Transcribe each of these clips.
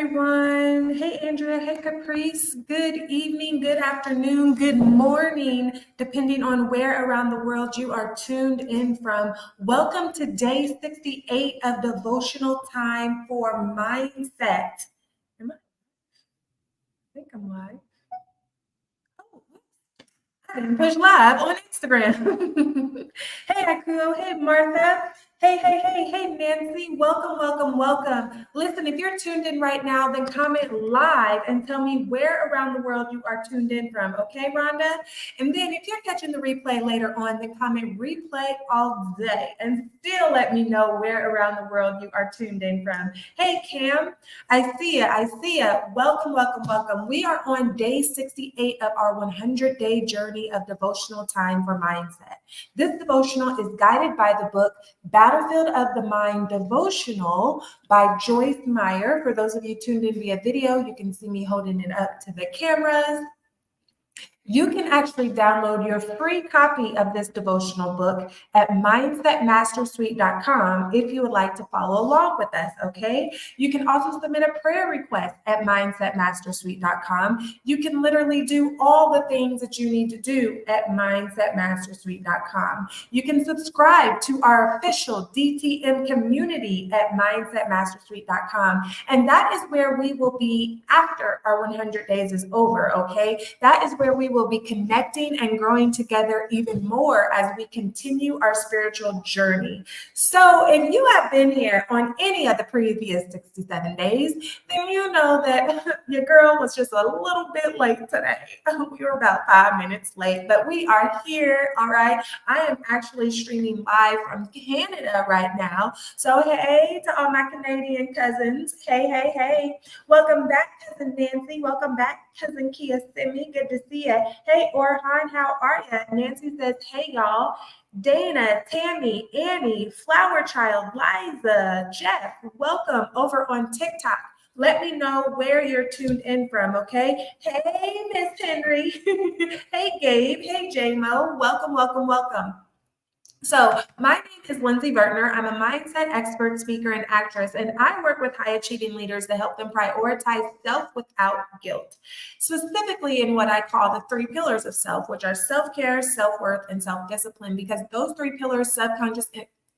everyone. Hey, Andrea. Hey, Caprice. Good evening, good afternoon, good morning, depending on where around the world you are tuned in from. Welcome to day 68 of Devotional Time for Mindset. I think I'm live. Oh, I didn't push live on Instagram. Hey, Akuo. Hey, Martha. Hey, Nancy. Welcome. Listen, if you're tuned in right now, then comment live and tell me where around the world you are tuned in from. Okay, Rhonda? And then if you're catching the replay later on, then comment replay all day and still let me know where around the world you are tuned in from. Hey, Cam. I see ya. Welcome. We are on day 68 of our 100-day journey of devotional time for mindset. This devotional is guided by the book Battlefield of the Mind Devotional by Joyce Meyer. For those of you tuned in via video, you can see me holding it up to the cameras. You can actually download your free copy of this devotional book at mindsetmastersuite.com if you would like to follow along with us, okay? You can also submit a prayer request at mindsetmastersuite.com. You can literally do all the things that you need to do at mindsetmastersuite.com. You can subscribe to our official DTM community at mindsetmastersuite.com, and that is where we will be after our 100 days is over, okay? That is where we will be connecting and growing together even more as we continue our spiritual journey. So if you have been here on any of the previous 67 days, then you know that your girl was just a little bit late today. We were about 5 minutes late, but we are here, all right? I am actually streaming live from Canada right now. So hey to all my Canadian cousins. Hey. Welcome back, Cousin Nancy. Welcome back, Cousin Kia Simi. Good to see you. Hey, Orhan, how are you? Nancy says, hey, y'all. Dana, Tammy, Annie, Flower Child, Liza, Jeff, welcome over on TikTok. Let me know where you're tuned in from, okay? Hey, Miss Henry. Hey, Gabe. Hey, J-Mo. Welcome. So my name is Lindsay Vertner. I'm a mindset expert, speaker, and actress, and I work with high-achieving leaders to help them prioritize self without guilt, specifically in what I call the 3 pillars of self, which are self-care, self-worth, and self-discipline, because those 3 pillars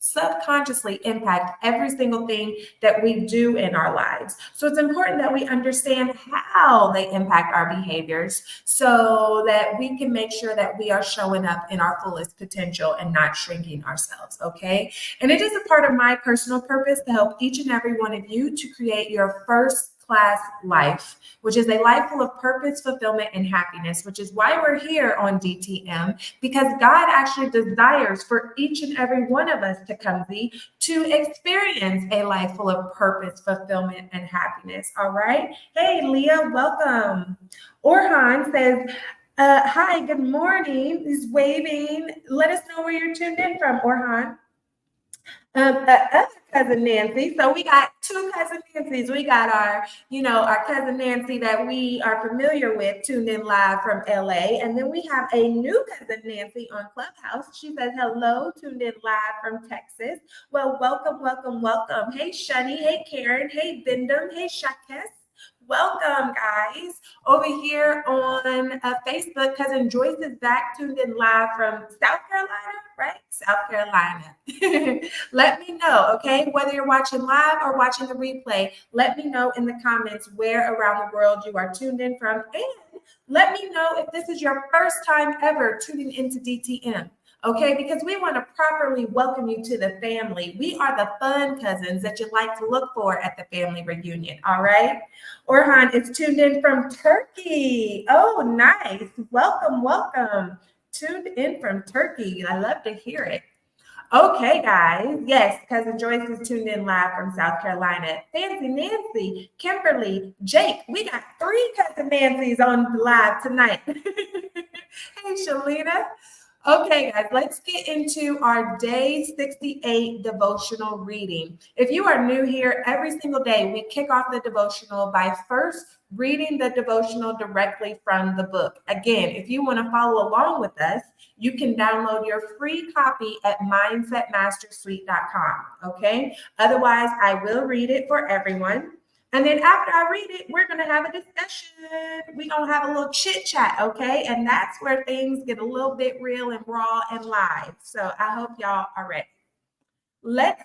subconsciously impact every single thing that we do in our lives. So it's important that we understand how they impact our behaviors so that we can make sure that we are showing up in our fullest potential and not shrinking ourselves, okay? And it is a part of my personal purpose to help each and every one of you to create your first class life, which is a life full of purpose, fulfillment, and happiness, which is why we're here on DTM, because God actually desires for each and every one of us to come to experience a life full of purpose, fulfillment, and happiness. All right. Hey, Leah, welcome. Orhan says, hi, good morning. He's waving. Let us know where you're tuned in from, Orhan. Other cousin Nancy. So we got 2 cousin Nancys. We got our cousin Nancy that we are familiar with tuned in live from LA. And then we have a new cousin Nancy on Clubhouse. She says, hello, tuned in live from Texas. Well, welcome. Hey, Shani. Hey, Karen. Hey, Bindum. Hey, Shakes. Welcome, guys. Over here on Facebook, Cousin Joyce is back, tuned in live from South Carolina, right? South Carolina. Let me know, okay? Whether you're watching live or watching the replay, let me know in the comments where around the world you are tuned in from. And let me know if this is your first time ever tuning into DTM. Okay, because we want to properly welcome you to the family. We are the fun cousins that you like to look for at the family reunion, all right? Orhan is tuned in from Turkey. Oh, nice. Welcome. Tuned in from Turkey. I love to hear it. Okay, guys. Yes, Cousin Joyce is tuned in live from South Carolina. Fancy Nancy, Kimberly, Jake. We got 3 Cousin Nancys on live tonight. Hey, Shalina. Okay, guys, let's get into our day 68 devotional reading. If you are new here, every single day we kick off the devotional by first reading the devotional directly from the book. Again, if you want to follow along with us, you can download your free copy at mindsetmastersuite.com, okay? Otherwise, I will read it for everyone. And then after I read it, we're going to have a discussion. We're going to have a little chit chat, okay? And that's where things get a little bit real and raw and live. So I hope y'all are ready. Let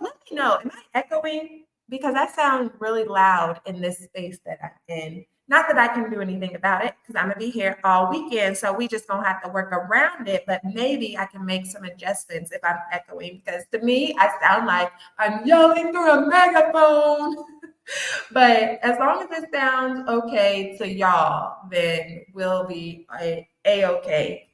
me know. Am I echoing? Because I sound really loud in this space that I'm in. Not that I can do anything about it, because I'm gonna be here all weekend. So we just gonna have to work around it. But maybe I can make some adjustments if I'm echoing, because to me, I sound like I'm yelling through a megaphone. But as long as it sounds okay to y'all, then we'll be a-okay.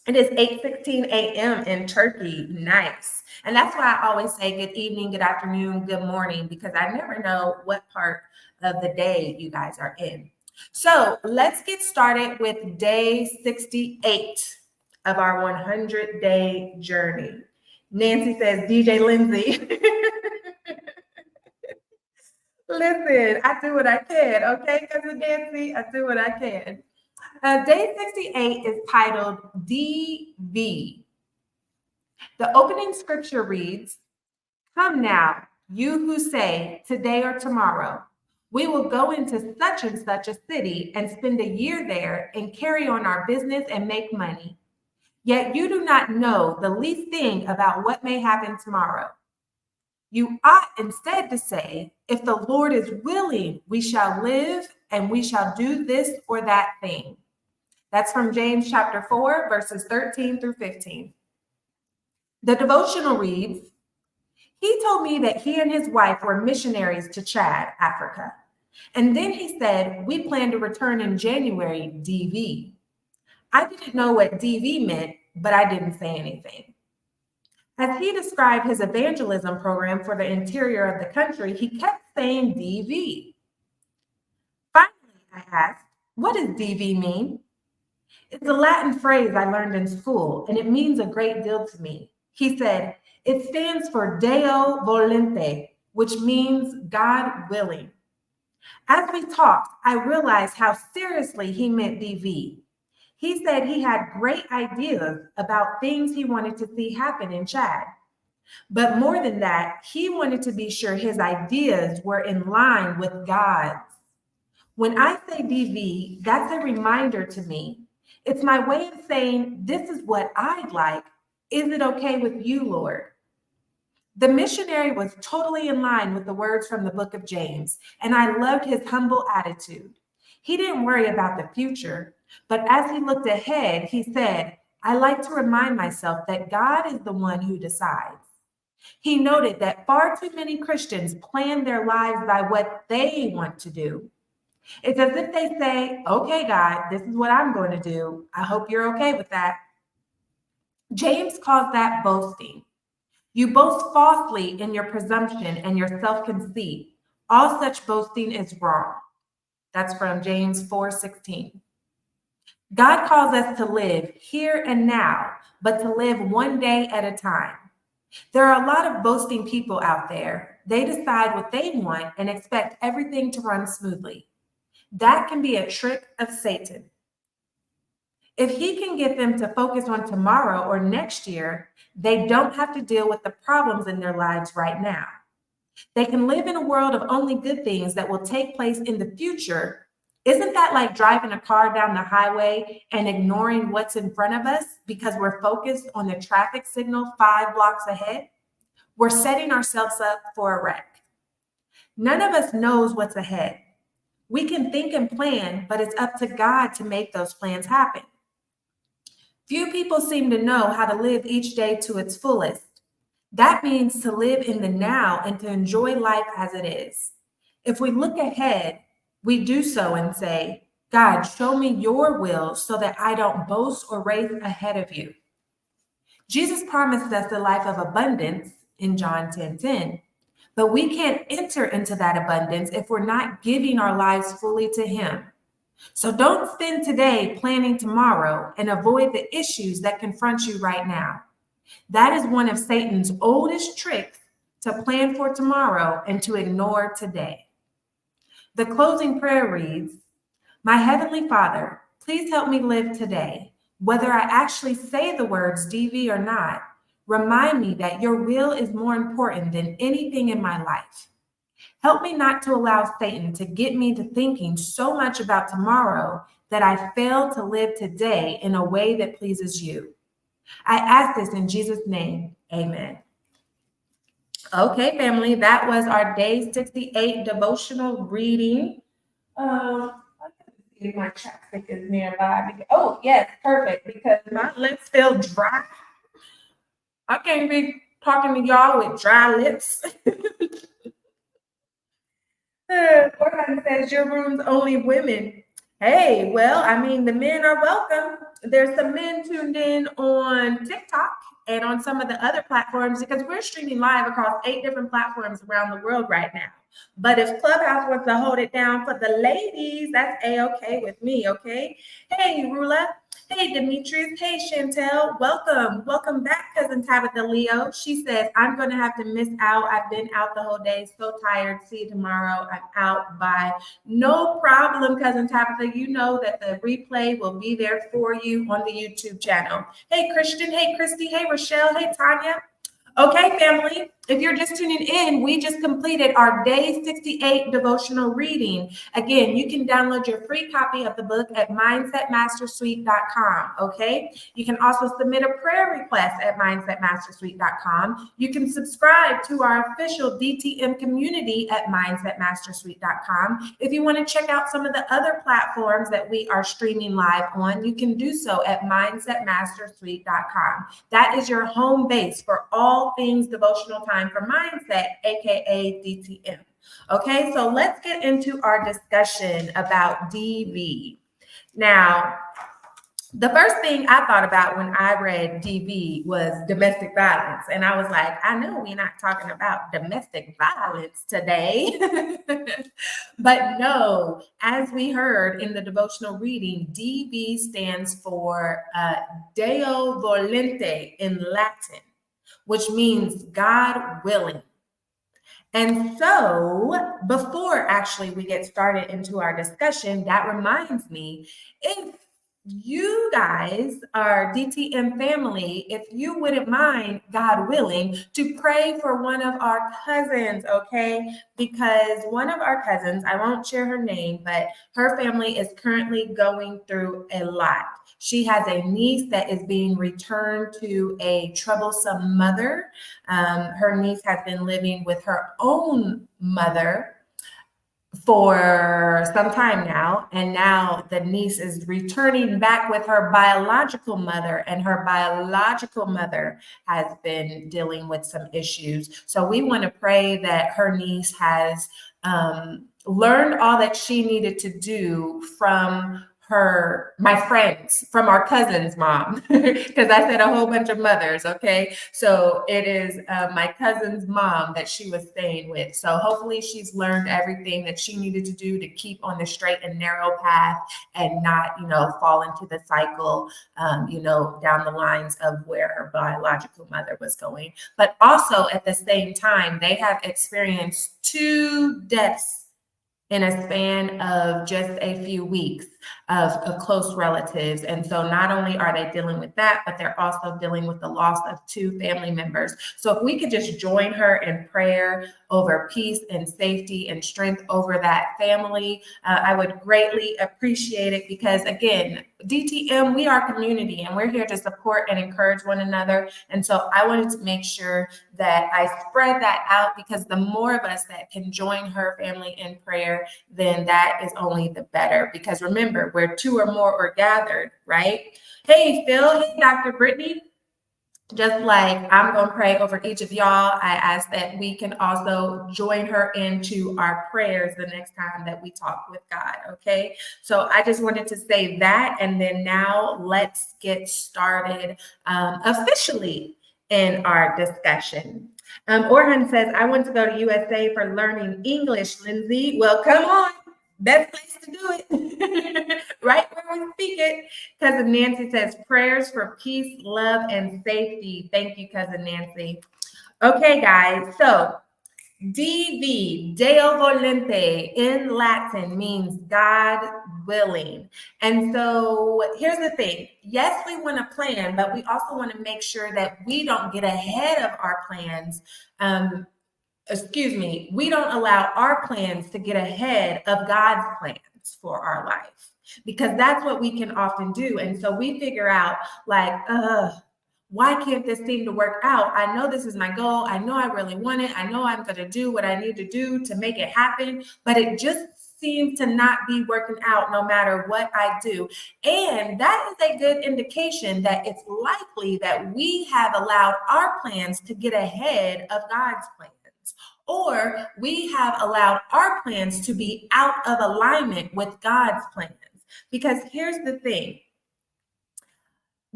It is 8:16 a.m. in Turkey. Nice. And that's why I always say good evening, good afternoon, good morning, because I never know what part of the day you guys are in. So let's get started with day 68 of our 100-day journey. Nancy says, DJ Lindsay. Listen, I do what I can, okay? Cousin Nancy, I do what I can. Day 68 is titled DV. The opening scripture reads, "Come now, you who say today or tomorrow, we will go into such and such a city and spend a year there and carry on our business and make money. Yet you do not know the least thing about what may happen tomorrow. You ought instead to say, if the Lord is willing, we shall live and we shall do this or that thing." That's from James chapter 4, verses 13 through 15. The devotional reads, "He told me that he and his wife were missionaries to Chad, Africa. And then he said, we plan to return in January, DV. I didn't know what DV meant, but I didn't say anything. As he described his evangelism program for the interior of the country, he kept saying DV. Finally, I asked, what does DV mean? It's a Latin phrase I learned in school, and it means a great deal to me. He said, it stands for Deo Volente, which means God willing. As we talked, I realized how seriously he meant DV. He said he had great ideas about things he wanted to see happen in Chad. But more than that, he wanted to be sure his ideas were in line with God's. When I say DV, that's a reminder to me. It's my way of saying, this is what I'd like. Is it okay with you, Lord? The missionary was totally in line with the words from the book of James, and I loved his humble attitude. He didn't worry about the future, but as he looked ahead, he said, I like to remind myself that God is the one who decides. He noted that far too many Christians plan their lives by what they want to do. It's as if they say, okay, God, this is what I'm going to do. I hope you're okay with that. James calls that boasting. You boast falsely in your presumption and your self-conceit. All such boasting is wrong. That's from James 4:16. God calls us to live here and now, but to live one day at a time. There are a lot of boasting people out there. They decide what they want and expect everything to run smoothly. That can be a trick of Satan. If he can get them to focus on tomorrow or next year, they don't have to deal with the problems in their lives right now. They can live in a world of only good things that will take place in the future. Isn't that like driving a car down the highway and ignoring what's in front of us because we're focused on the traffic signal 5 blocks ahead? We're setting ourselves up for a wreck. None of us knows what's ahead. We can think and plan, but it's up to God to make those plans happen. Few people seem to know how to live each day to its fullest. That means to live in the now and to enjoy life as it is. If we look ahead, we do so and say, God, show me your will so that I don't boast or race ahead of you. Jesus promised us a life of abundance in John 10:10, but we can't enter into that abundance if we're not giving our lives fully to him. So don't spend today planning tomorrow and avoid the issues that confront you right now. That is one of Satan's oldest tricks, to plan for tomorrow and to ignore today. The closing prayer reads, My Heavenly Father, please help me live today. Whether I actually say the words DV or not, remind me that your will is more important than anything in my life. Help me not to allow Satan to get me to thinking so much about tomorrow that I fail to live today in a way that pleases you. I ask this in Jesus' name. Amen. Okay, family, that was our day 68 devotional reading. I can see if my chapstick is nearby. Oh, yes, perfect, because my lips feel dry. I can't be talking to y'all with dry lips. Jordan says your room's only women. Hey, well, I mean, the men are welcome. There's some men tuned in on TikTok and on some of the other platforms because we're streaming live across 8 different platforms around the world right now. But if Clubhouse wants to hold it down for the ladies, that's A-okay with me, okay? Hey, Rula. Hey, Demetrius. Hey, Chantel. Welcome. Welcome back, Cousin Tabitha Leo. She says, I'm going to have to miss out. I've been out the whole day. So tired. See you tomorrow. I'm out. Bye. No problem, Cousin Tabitha. You know that the replay will be there for you on the YouTube channel. Hey, Christian. Hey, Christy. Hey, Rochelle. Hey, Tanya. Okay, family, if you're just tuning in, we just completed our day 68 devotional reading. Again, you can download your free copy of the book at mindsetmastersuite.com, okay? You can also submit a prayer request at mindsetmastersuite.com. You can subscribe to our official DTM community at mindsetmastersuite.com. If you want to check out some of the other platforms that we are streaming live on, you can do so at mindsetmastersuite.com. That is your home base for all things devotional time for mindset, aka DTM. Okay, so let's get into our discussion about DV. Now, the first thing I thought about when I read DV was domestic violence. And I was like, I know we're not talking about domestic violence today. But no, as we heard in the devotional reading, DV stands for Deo Volente in Latin, which means God willing. And so before actually we get started into our discussion, that reminds me, if you guys are DTM family, if you wouldn't mind, God willing, to pray for one of our cousins, okay? Because one of our cousins, I won't share her name, but her family is currently going through a lot. She has a niece that is being returned to a troublesome mother. Her niece has been living with her own mother for some time now, and now the niece is returning back with her biological mother, and her biological mother has been dealing with some issues. So we want to pray that her niece has learned all that she needed to do from my friends, from our cousin's mom, because I said a whole bunch of mothers. Okay, so it is my cousin's mom that she was staying with. So hopefully she's learned everything that she needed to do to keep on the straight and narrow path and not, fall into the cycle, down the lines of where her biological mother was going. But also at the same time, they have experienced 2 deaths in a span of just a few weeks of close relatives. And so not only are they dealing with that, but they're also dealing with the loss of 2 family members. So if we could just join her in prayer over peace and safety and strength over that family, I would greatly appreciate it, because again, DTM, we are community and we're here to support and encourage one another. And so I wanted to make sure that I spread that out, because the more of us that can join her family in prayer, then that is only the better. Because remember, where 2 or more are gathered, right? Hey, Phil. Hey, Dr. Brittany. Just like I'm going to pray over each of y'all, I ask that we can also join her into our prayers the next time that we talk with God, okay? So I just wanted to say that, and then now let's get started officially in our discussion. Orhan says, I want to go to USA for learning English, Lindsay. Well, come on. Best place to do it. Right where we speak it. Cousin Nancy says, prayers for peace, love, and safety. Thank you, Cousin Nancy. Okay, guys. So DV, Deo Volente, in Latin means God willing. And so here's the thing. Yes, we want to plan, but we also want to make sure that we don't get ahead of our plans we don't allow our plans to get ahead of God's plans for our life, because that's what we can often do. And so we figure out like, why can't this seem to work out? I know this is my goal. I know I really want it. I know I'm going to do what I need to do to make it happen, but it just seems to not be working out no matter what I do. And that is a good indication that it's likely that we have allowed our plans to get ahead of God's plans, or we have allowed our plans to be out of alignment with God's plans. Because here's the thing.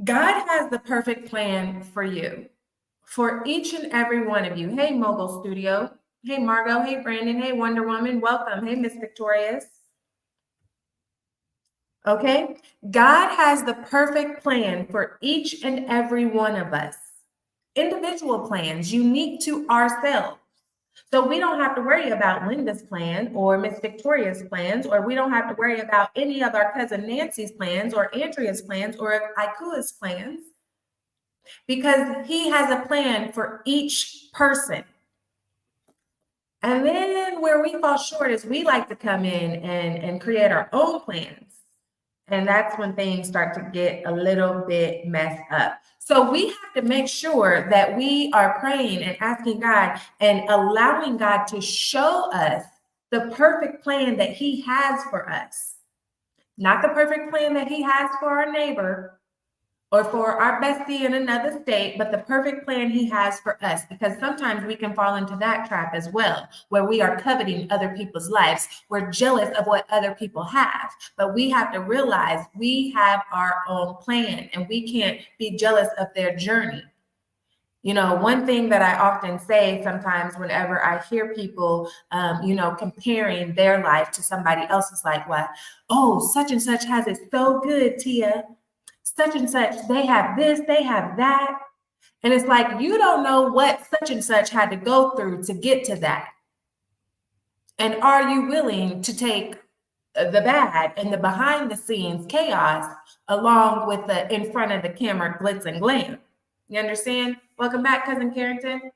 God has the perfect plan for you, for each and every one of you. Hey, Mogul Studio. Hey, Margot. Hey, Brandon. Hey, Wonder Woman. Welcome. Hey, Miss Victorious. Okay? God has the perfect plan for each and every one of us. Individual plans unique to ourselves. So we don't have to worry about Linda's plan or Miss Victoria's plans, or we don't have to worry about any of our cousin Nancy's plans or Andrea's plans or Ikua's plans, because he has a plan for each person. And then where we fall short is we like to come in and create our own plans. And that's when things start to get a little bit messed up. So we have to make sure that we are praying and asking God and allowing God to show us the perfect plan that he has for us. Not the perfect plan that he has for our neighbor or for our bestie in another state, but the perfect plan he has for us. Because sometimes we can fall into that trap as well, where we are coveting other people's lives. We're jealous of what other people have, but we have to realize we have our own plan and we can't be jealous of their journey. You know, one thing that I often say sometimes whenever I hear people, comparing their life to somebody else's, like, what? Oh, such and such has it so good, Tia. Such and such, they have this, they have that. And it's like, you don't know what such and such had to go through to get to that. And are you willing to take the bad and the behind the scenes chaos along with the in front of the camera glitz and glam? You understand? Welcome back, Cousin Carrington.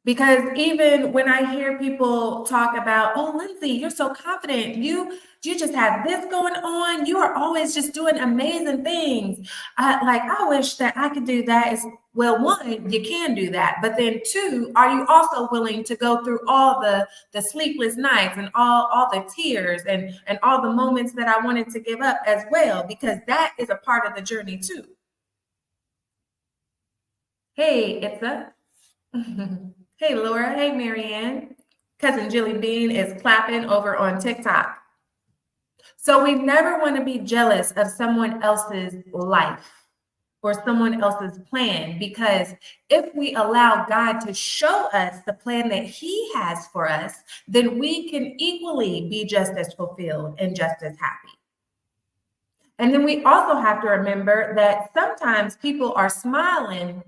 Because even when I hear people talk about, oh, Lindsay, you're so confident. You just have this going on. You are always just doing amazing things. I wish that I could do that as well. One, you can do that. But then two, are you also willing to go through all the sleepless nights and all the tears and all the moments that I wanted to give up as well? Because that is a part of the journey too. Hey, it's a... Hey, Laura. Hey, Marianne. Cousin Jilly Bean is clapping over on TikTok. So we never want to be jealous of someone else's life or someone else's plan, because if we allow God to show us the plan that he has for us, then we can equally be just as fulfilled and just as happy. And then we also have to remember that sometimes people are smiling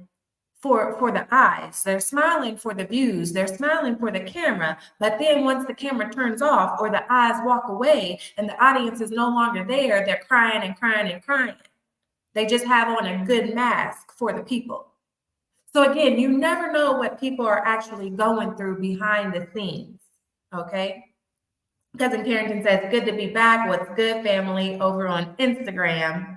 for the eyes. They're smiling for the views. They're smiling for the camera. But then once the camera turns off or the eyes walk away and the audience is no longer there, they're crying and crying and crying. They just have on a good mask for the people. So again, you never know what people are actually going through behind the scenes. Okay. Cousin Carrington says, good to be back. What's good, family, over on Instagram.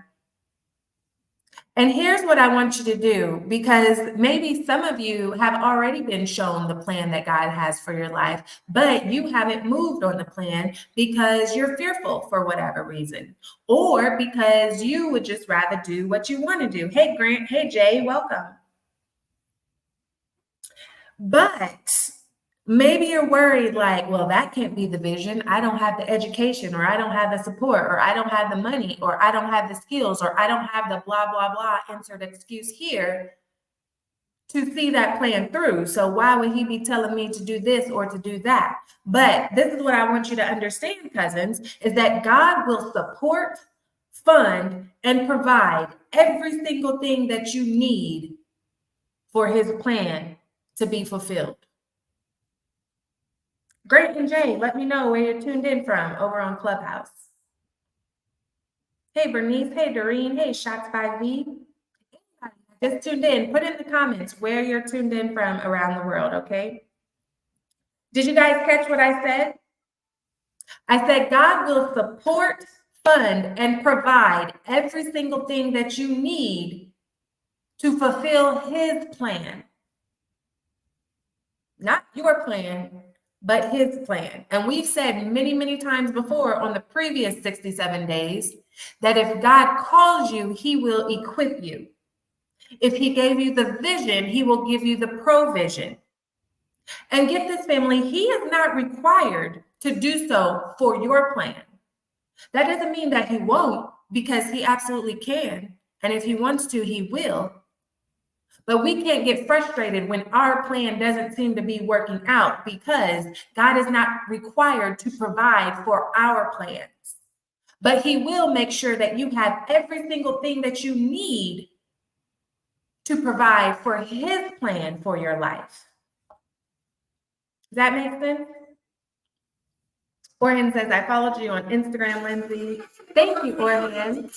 And here's what I want you to do, because maybe some of you have already been shown the plan that God has for your life, but you haven't moved on the plan because you're fearful for whatever reason, or because you would just rather do what you want to do. Hey, Grant. Hey, Jay. Welcome. But maybe you're worried like, well, that can't be the vision. I don't have the education, or I don't have the support, or I don't have the money, or I don't have the skills, or I don't have the blah, blah, blah, insert excuse here to see that plan through. So why would he be telling me to do this or to do that? But this is what I want you to understand, cousins, is that God will support, fund, and provide every single thing that you need for his plan to be fulfilled. Great, and Jay, let me know where you're tuned in from over on Clubhouse. Hey, Bernice. Hey, Doreen. Hey, Shots by V. Anybody just tuned in. Put in the comments where you're tuned in from around the world, okay? Did you guys catch what I said? I said God will support, fund, and provide every single thing that you need to fulfill his plan. Not your plan, but his plan. And we've said many, many times before on the previous 67 days that if God calls you, he will equip you. If he gave you the vision, he will give you the provision. And get this, family, he is not required to do so for your plan. That doesn't mean that he won't, because he absolutely can. And if he wants to, he will. But we can't get frustrated when our plan doesn't seem to be working out, because God is not required to provide for our plans. But he will make sure that you have every single thing that you need to provide for his plan for your life. Does that make sense? Orhan says, I followed you on Instagram, Lindsay. Thank you, Orhan.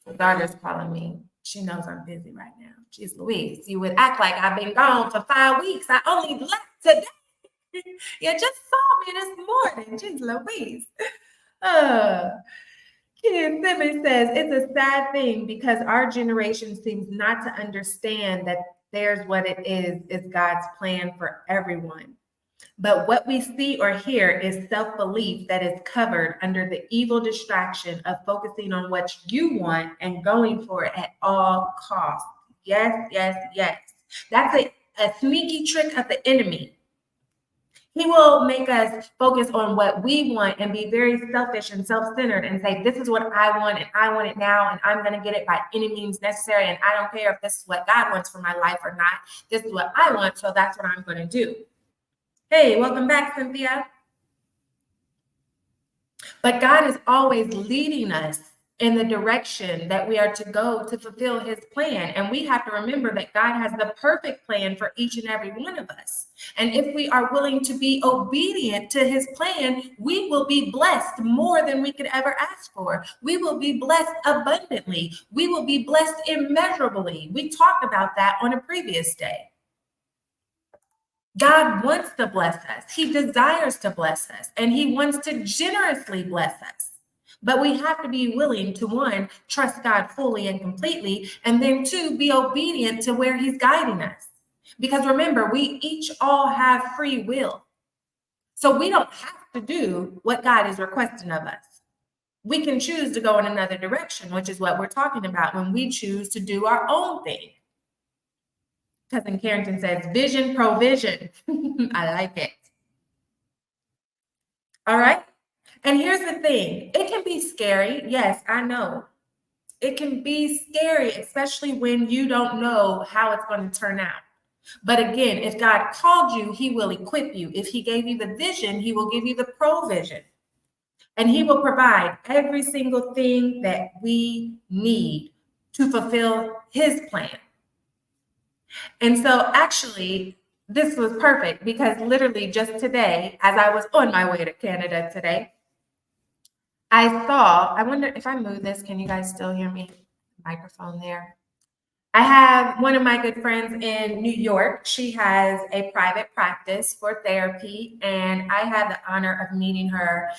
My daughter's calling me. She knows I'm busy right now. Jeez Louise, you would act like I've been gone for 5 weeks. I only left today. You just saw me this morning. Jeez Louise. Ken Simmons says, it's a sad thing because our generation seems not to understand that there's what it is God's plan for everyone. But what we see or hear is self-belief that is covered under the evil distraction of focusing on what you want and going for it at all costs. Yes, yes, yes. That's a sneaky trick of the enemy. He will make us focus on what we want and be very selfish and self-centered and say, this is what I want and I want it now and I'm going to get it by any means necessary. And I don't care if this is what God wants for my life or not. This is what I want, so that's what I'm going to do. Hey, welcome back, Cynthia. But God is always leading us in the direction that we are to go to fulfill his plan. And we have to remember that God has the perfect plan for each and every one of us. And if we are willing to be obedient to his plan, we will be blessed more than we could ever ask for. We will be blessed abundantly. We will be blessed immeasurably. We talked about that on a previous day. God wants to bless us. He desires to bless us, and he wants to generously bless us. But we have to be willing to, one, trust God fully and completely, and then two, be obedient to where he's guiding us. Because remember, we each all have free will. So we don't have to do what God is requesting of us. We can choose to go in another direction, which is what we're talking about when we choose to do our own thing. Cousin Carrington says, vision, provision. I like it. All right. And here's the thing. It can be scary. Yes, I know. It can be scary, especially when you don't know how it's going to turn out. But again, if God called you, he will equip you. If he gave you the vision, he will give you the provision. And he will provide every single thing that we need to fulfill his plan. And so actually, this was perfect because literally just today, as I was on my way to Canada today, I wonder if I move this, can you guys still hear me? Microphone there. I have one of my good friends in New York. She has a private practice for therapy, and I had the honor of meeting her.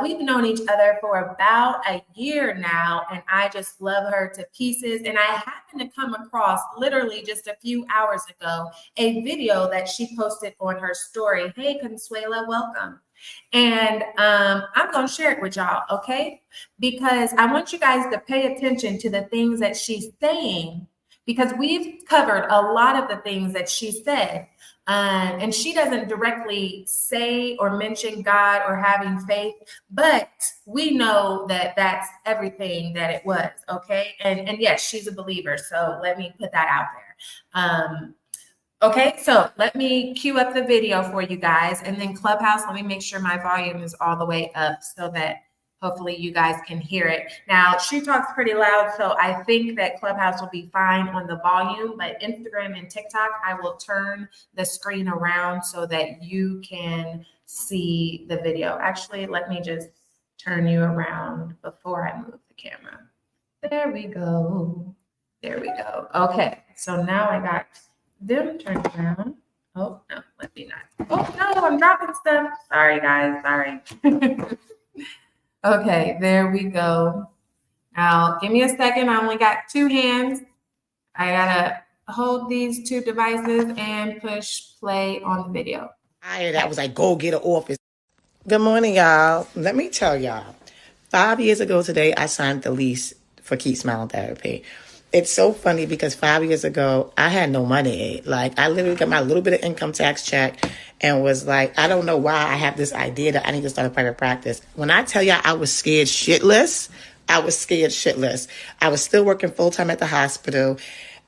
We've known each other for about a year now, and I just love her to pieces. And I happened to come across, literally just a few hours ago, a video that she posted on her story. Hey, Consuela, welcome. And I'm going to share it with y'all, okay? Because I want you guys to pay attention to the things that she's saying, because we've covered a lot of the things that she said. And she doesn't directly say or mention God or having faith, but we know that that's everything that it was, okay? And yes, she's a believer, so let me put that out there. Okay, so let me cue up the video for you guys, and then Clubhouse, let me make sure my volume is all the way up so that hopefully you guys can hear it. Now, she talks pretty loud, so I think that Clubhouse will be fine on the volume, but Instagram and TikTok, I will turn the screen around so that you can see the video. Actually, let me just turn you around before I move the camera. There we go. There we go. Okay, so now I got them turned around. Oh, no, let me not. Oh, no, I'm dropping stuff. Sorry, guys. Sorry. Okay, there we go. Now, give me a second. I only got two hands. I gotta hold these two devices and push play on the video. That was like, go get an office. Good morning, y'all. Let me tell y'all. 5 years ago today, I signed the lease for Keep Smiling Therapy. It's so funny because 5 years ago, I had no money. Like, I literally got my little bit of income tax check and was like, I don't know why I have this idea that I need to start a private practice. When I tell y'all I was scared shitless, I was scared shitless. I was still working full-time at the hospital.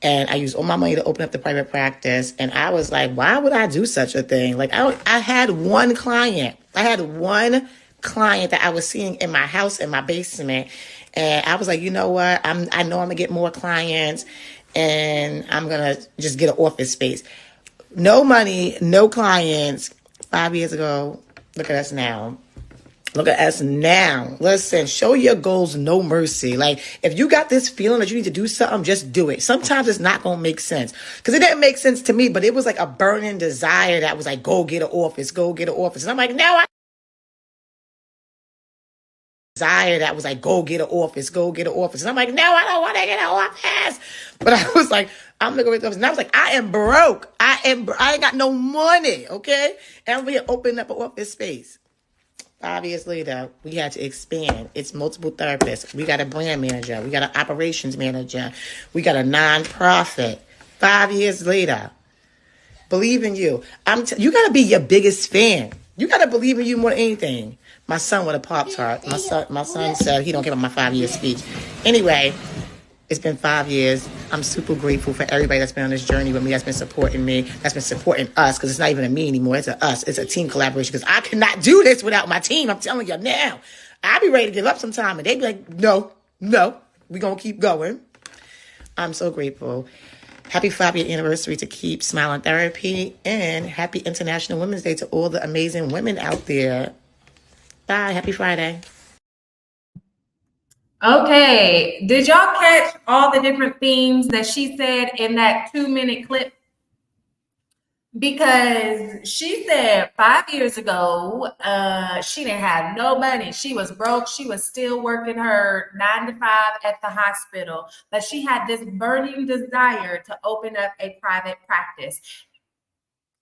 And I used all my money to open up the private practice. And I was like, why would I do such a thing? Like, I had one client. I had one client that I was seeing in my house, in my basement. And I was like, you know what? I know I'm going to get more clients. And I'm going to just get an office space. No money, no clients. 5 years ago, look at us now. Look at us now. Listen, show your goals no mercy. Like, if you got this feeling that you need to do something, just do it. Sometimes it's not going to make sense. Because it didn't make sense to me, but it was like a burning desire that was like, go get an office, go get an office. And I'm like, now I desire that was like, go get an office, go get an office. And I'm like, no, I don't want to get an office. But I was like, I'm going to go get an office. And I was like, I am broke. I ain't got no money, okay? And I'm going to open up an office space. 5 years later, we had to expand. It's multiple therapists. We got a brand manager. We got an operations manager. We got a nonprofit. 5 years later, believe in you. You got to be your biggest fan. You got to believe in you more than anything. My son with a Pop-Tart. My son said he don't give up my 5-year speech. Anyway, it's been 5 years. I'm super grateful for everybody that's been on this journey with me, that's been supporting me, that's been supporting us, because it's not even a me anymore. It's a us. It's a team collaboration, because I cannot do this without my team. I'm telling you now. I'll be ready to give up sometime, and they be like, no, we're going to keep going. I'm so grateful. Happy 5-year anniversary to Keep Smiling Therapy, and happy International Women's Day to all the amazing women out there. Bye. Happy Friday. Okay, did y'all catch all the different themes that she said in that 2-minute clip? Because she said 5 years ago, she didn't have no money. She was broke. She was still working her 9 to 5 at the hospital, but she had this burning desire to open up a private practice.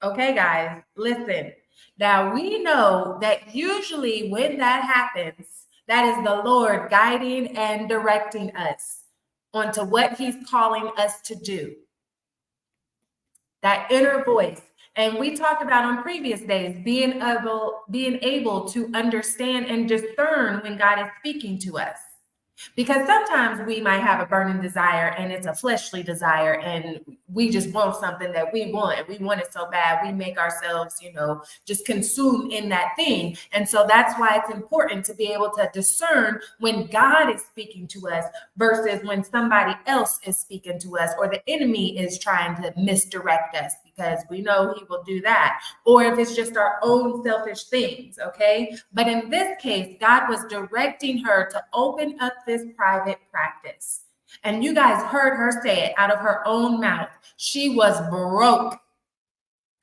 Okay, guys, listen. Now we know that usually when that happens, that is the Lord guiding and directing us onto what he's calling us to do. That inner voice. And we talked about on previous days, being able to understand and discern when God is speaking to us. Because sometimes we might have a burning desire and it's a fleshly desire and we just want something that we want. We want it so bad. We make ourselves, just consumed in that thing. And so that's why it's important to be able to discern when God is speaking to us versus when somebody else is speaking to us or the enemy is trying to misdirect us, because we know he will do that. Or if it's just our own selfish things, okay? But in this case, God was directing her to open up this private practice. And you guys heard her say it out of her own mouth. She was broke.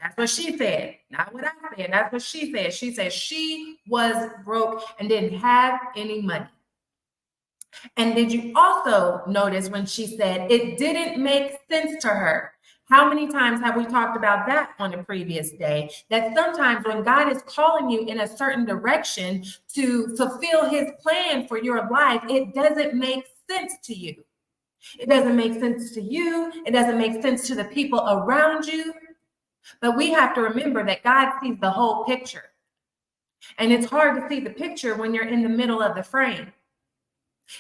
That's what she said. Not what I said. That's what she said. She said she was broke and didn't have any money. And did you also notice when she said it didn't make sense to her? How many times have we talked about that on a previous day? That sometimes when God is calling you in a certain direction to fulfill his plan for your life, it doesn't make sense to you. It doesn't make sense to you. It doesn't make sense to the people around you. But we have to remember that God sees the whole picture. And it's hard to see the picture when you're in the middle of the frame.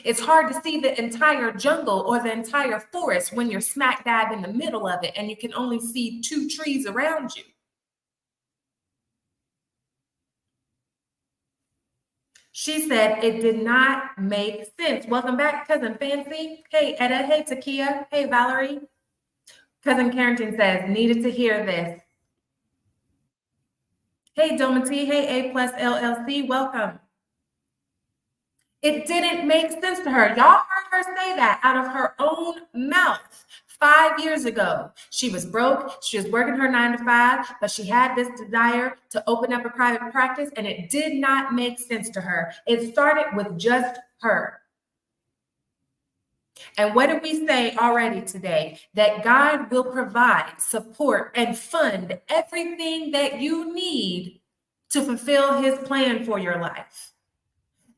It's hard to see the entire jungle or the entire forest when you're smack dab in the middle of it and you can only see 2 trees around you. She said it did not make sense. Welcome back, Cousin Fancy. Hey, Etta. Hey, Takia. Hey, Valerie. Cousin Carrington says, needed to hear this. Hey, Domity. Hey, A+ LLC. Welcome. It didn't make sense to her. Y'all heard her say that out of her own mouth. 5 years ago, she was broke. She was working her 9 to 5, but she had this desire to open up a private practice, and it did not make sense to her. It started with just her. And what did we say already today? That God will provide, support, and fund everything that you need to fulfill his plan for your life.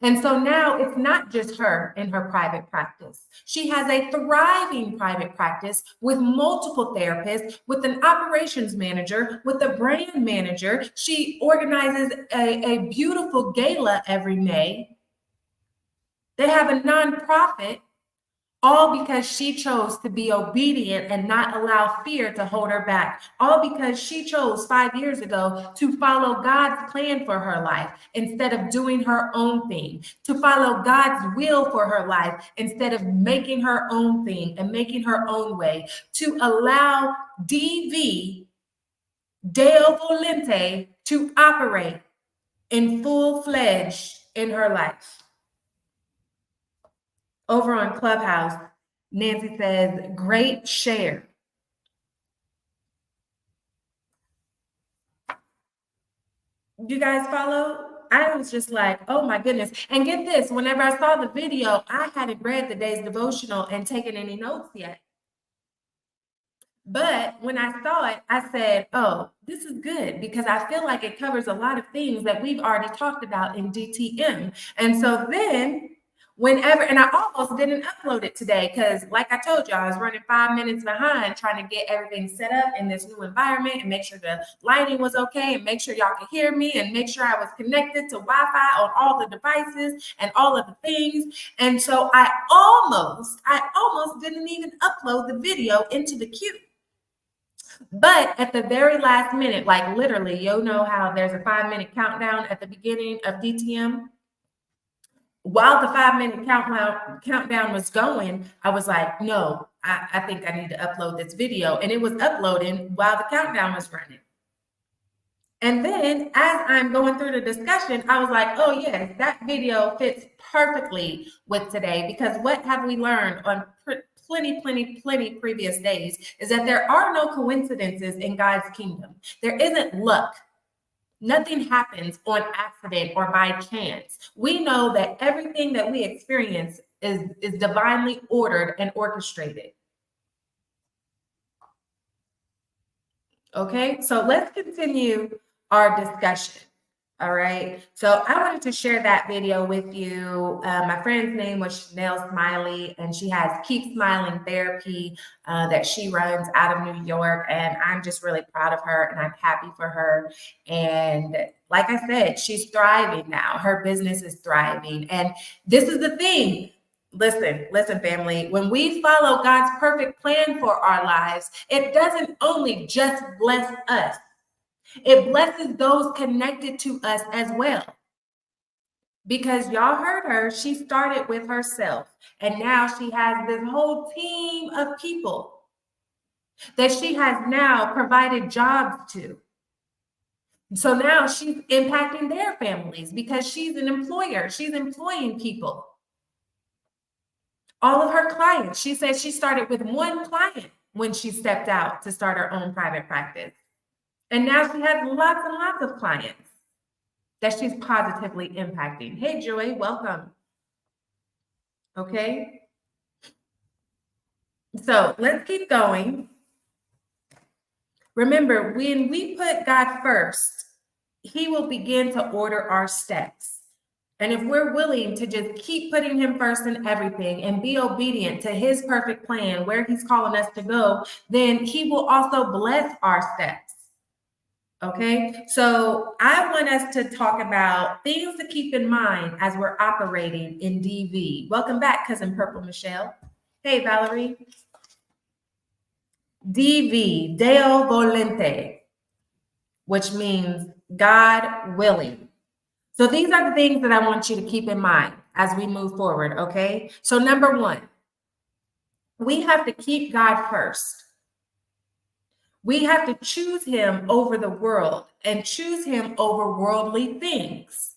And so now it's not just her in her private practice. She has a thriving private practice with multiple therapists, with an operations manager, with a brand manager. She organizes a beautiful gala every May. They have a nonprofit, all because she chose to be obedient and not allow fear to hold her back. All because she chose 5 years ago to follow God's plan for her life instead of doing her own thing, to follow God's will for her life instead of making her own thing and making her own way, to allow DV, Deo Volente, to operate in full-fledged in her life. Over on Clubhouse, Nancy says, great share. You guys follow? I was just like, oh my goodness. And get this, whenever I saw the video, I hadn't read the day's devotional and taken any notes yet. But when I saw it, I said, oh, this is good because I feel like it covers a lot of things that we've already talked about in DTM. And so then whenever, and I almost didn't upload it today because like I told you, I was running 5 minutes behind trying to get everything set up in this new environment and make sure the lighting was okay and make sure y'all could hear me and make sure I was connected to Wi-Fi on all the devices and all of the things. And so I almost didn't even upload the video into the queue. But at the very last minute, like literally, you'll know how there's a 5-minute countdown at the beginning of DTM. While the 5-minute countdown was going, I was like, no, I think I need to upload this video. And it was uploading while the countdown was running. And then as I'm going through the discussion, I was like, oh yes, that video fits perfectly with today because what have we learned on plenty previous days is that there are no coincidences in God's kingdom. There isn't luck. Nothing happens on accident or by chance. We know that everything that we experience is divinely ordered and orchestrated. Okay, so let's continue our discussion. All right, so I wanted to share that video with you. My friend's name was Chanel Smiley, and she has Keep Smiling Therapy that she runs out of New York. And I'm just really proud of her, and I'm happy for her. And like I said, she's thriving now. Her business is thriving. And this is the thing. Listen, family. When we follow God's perfect plan for our lives, it doesn't only just bless us. It blesses those connected to us as well. Because y'all heard her, she started with herself. And now she has this whole team of people that she has now provided jobs to. So now she's impacting their families because she's an employer. She's employing people. All of her clients, she said she started with one client when she stepped out to start her own private practice. And now she has lots and lots of clients that she's positively impacting. Hey, Joy, welcome. Okay. So let's keep going. Remember, when we put God first, he will begin to order our steps. And if we're willing to just keep putting him first in everything and be obedient to his perfect plan, where he's calling us to go, then he will also bless our steps. Okay, so I want us to talk about things to keep in mind as we're operating in DV. Welcome back, Cousin Purple Michelle. Hey, Valerie. DV, Deo Volente, which means God willing. So these are the things that I want you to keep in mind as we move forward, okay? So number one, we have to keep God first. We have to choose him over the world and choose him over worldly things.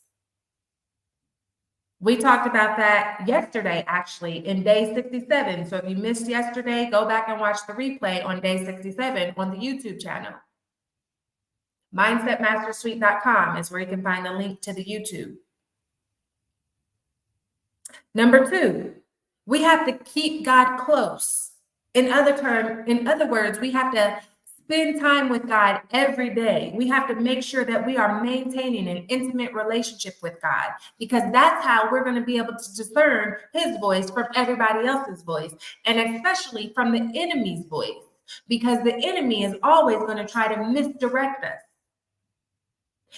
We talked about that yesterday, actually, in day 67. So if you missed yesterday, go back and watch the replay on day 67 on the YouTube channel. MindsetMastersSuite.com is where you can find the link to the YouTube. Number 2, we have to keep God close. In other words, we have to spend time with God every day. We have to make sure that we are maintaining an intimate relationship with God, because that's how we're going to be able to discern his voice from everybody else's voice, and especially from the enemy's voice, because the enemy is always going to try to misdirect us.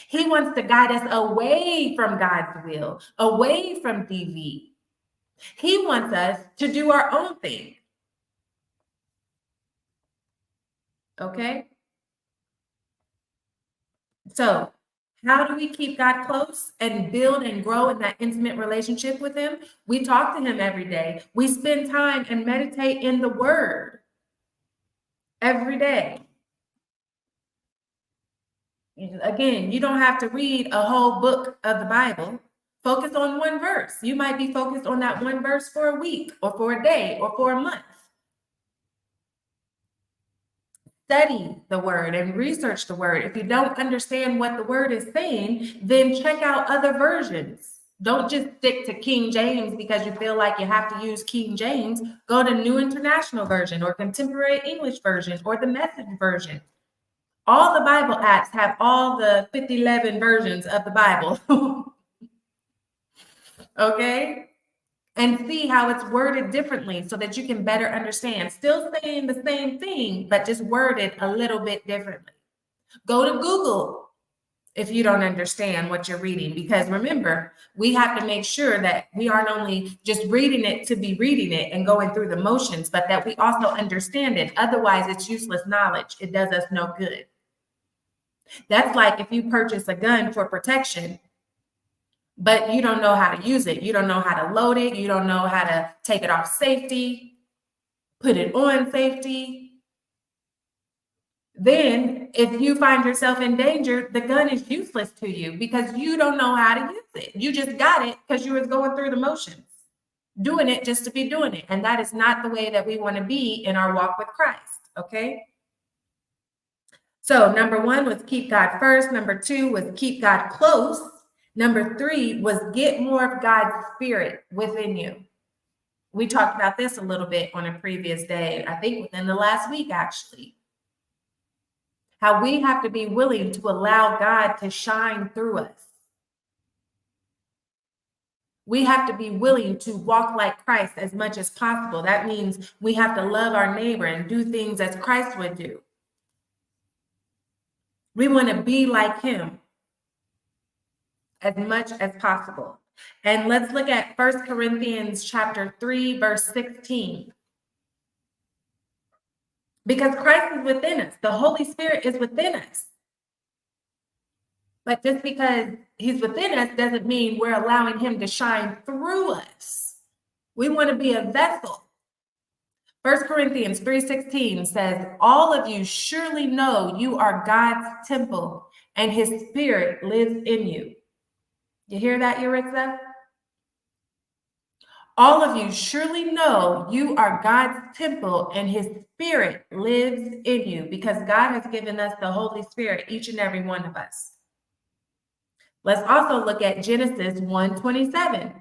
He wants to guide us away from God's will, away from DV. He wants us to do our own thing. Okay? So, how do we keep God close and build and grow in that intimate relationship with him? We talk to him every day. We spend time and meditate in the word every day. Again, you don't have to read a whole book of the Bible. Focus on one verse. You might be focused on that one verse for a week or for a day or for a month. Study the word and research the word. If you don't understand what the word is saying, then check out other versions. Don't just stick to King James because you feel like you have to use King James. Go to New International Version or Contemporary English Version or the Message Version. All the Bible apps have all the 5011 versions of the Bible. Okay? And see how it's worded differently so that you can better understand. Still saying the same thing, but just worded a little bit differently. Go to Google if you don't understand what you're reading, because remember, we have to make sure that we aren't only just reading it to be reading it and going through the motions, but that we also understand it. Otherwise, it's useless knowledge. It does us no good. That's like if you purchase a gun for protection, but you don't know how to use it. You don't know how to load it. You don't know how to take it off safety, put it on safety. Then if you find yourself in danger, the gun is useless to you because you don't know how to use it. You just got it because you was going through the motions, doing it just to be doing it. And that is not the way that we want to be in our walk with Christ, okay? So number 1 was keep God first. Number 2 was keep God close. Number 3 was get more of God's spirit within you. We talked about this a little bit on a previous day, I think within the last week, actually. How we have to be willing to allow God to shine through us. We have to be willing to walk like Christ as much as possible. That means we have to love our neighbor and do things as Christ would do. We want to be like him as much as possible. And let's look at 1 Corinthians chapter 3, verse 16. Because Christ is within us. The Holy Spirit is within us. But just because he's within us doesn't mean we're allowing him to shine through us. We want to be a vessel. 1 Corinthians 3:16 says, all of you surely know you are God's temple and his spirit lives in you. You hear that, Yuritsa? All of you surely know you are God's temple and his spirit lives in you, because God has given us the Holy Spirit, each and every one of us. Let's also look at Genesis 1:27.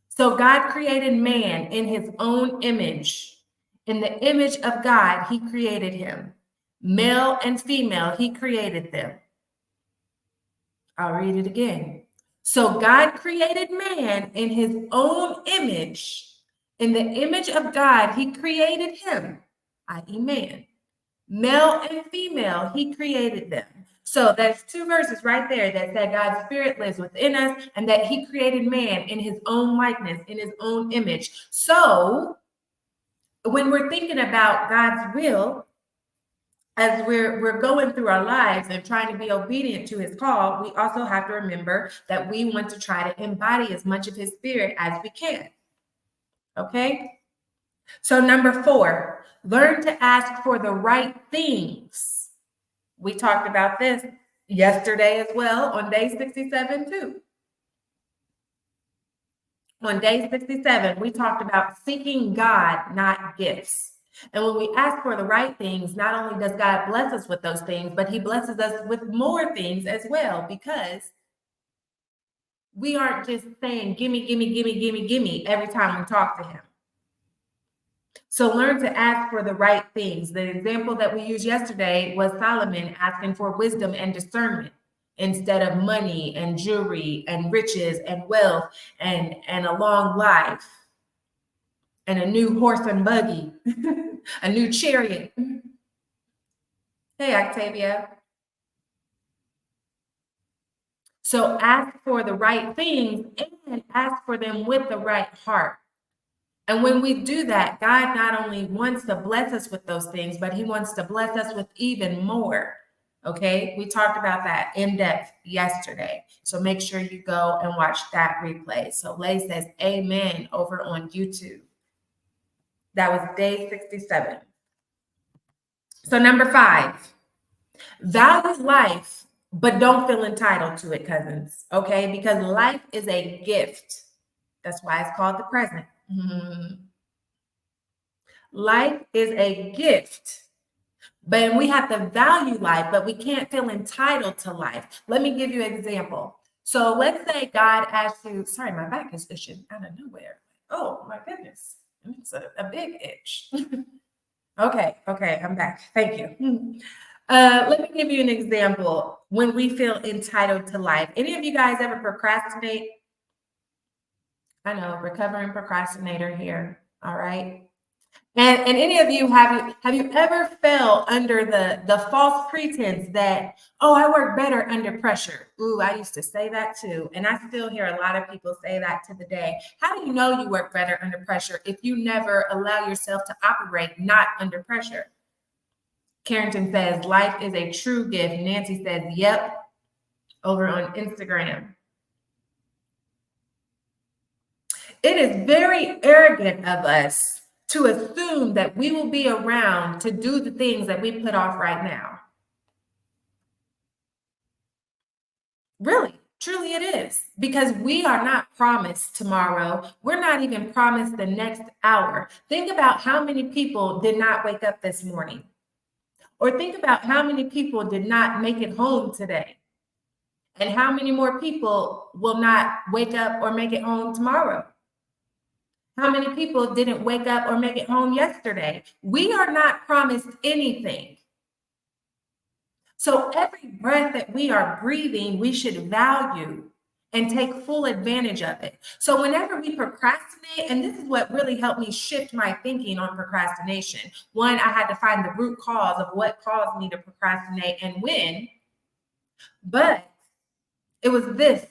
So God created man in his own image. In the image of God, he created him. Male and female, he created them. I'll read it again. So God created man in his own image. In the image of God, he created him, i.e. man. Male and female, he created them. So there's 2 verses right there that said God's spirit lives within us and that he created man in his own likeness, in his own image. So when we're thinking about God's will, as we're going through our lives and trying to be obedient to his call, we also have to remember that we want to try to embody as much of his spirit as we can. Okay? So number 4, learn to ask for the right things. We talked about this yesterday as well on day 67 too. On day 67, we talked about seeking God, not gifts. And when we ask for the right things, not only does God bless us with those things, but he blesses us with more things as well, because we aren't just saying, gimme, gimme, gimme, gimme, gimme every time we talk to him. So learn to ask for the right things. The example that we used yesterday was Solomon asking for wisdom and discernment instead of money and jewelry and riches and wealth and a long life and a new horse and buggy, a new chariot. Hey, Octavia. So ask for the right things and ask for them with the right heart. And when we do that, God not only wants to bless us with those things, but he wants to bless us with even more. Okay, we talked about that in depth yesterday. So make sure you go and watch that replay. So Lay says amen over on YouTube. That was day 67. So number 5, value life, but don't feel entitled to it, cousins. Okay, because life is a gift. That's why it's called the present. Life is a gift, but we have to value life, but we can't feel entitled to life. Let me give you an example. So let's say God asked you, sorry, my back is itching out of nowhere. Oh my goodness, it's a big itch. Okay, I'm back. Thank you. Let me give you an example when we feel entitled to life. Any of you guys ever procrastinate? I know, recovering procrastinator here. All right. And any of you have you ever fell under the false pretense that, oh, I work better under pressure? Ooh, I used to say that too. And I still hear a lot of people say that to the day. How do you know you work better under pressure if you never allow yourself to operate not under pressure? Carrington says, life is a true gift. Nancy says, yep, over on Instagram. It is very arrogant of us to assume that we will be around to do the things that we put off right now. Really, truly it is, because we are not promised tomorrow. We're not even promised the next hour. Think about how many people did not wake up this morning. Or think about how many people did not make it home today. And how many more people will not wake up or make it home tomorrow? How many people didn't wake up or make it home yesterday? We are not promised anything. So every breath that we are breathing, we should value and take full advantage of it. So whenever we procrastinate, and this is what really helped me shift my thinking on procrastination. One, I had to find the root cause of what caused me to procrastinate and when. But it was this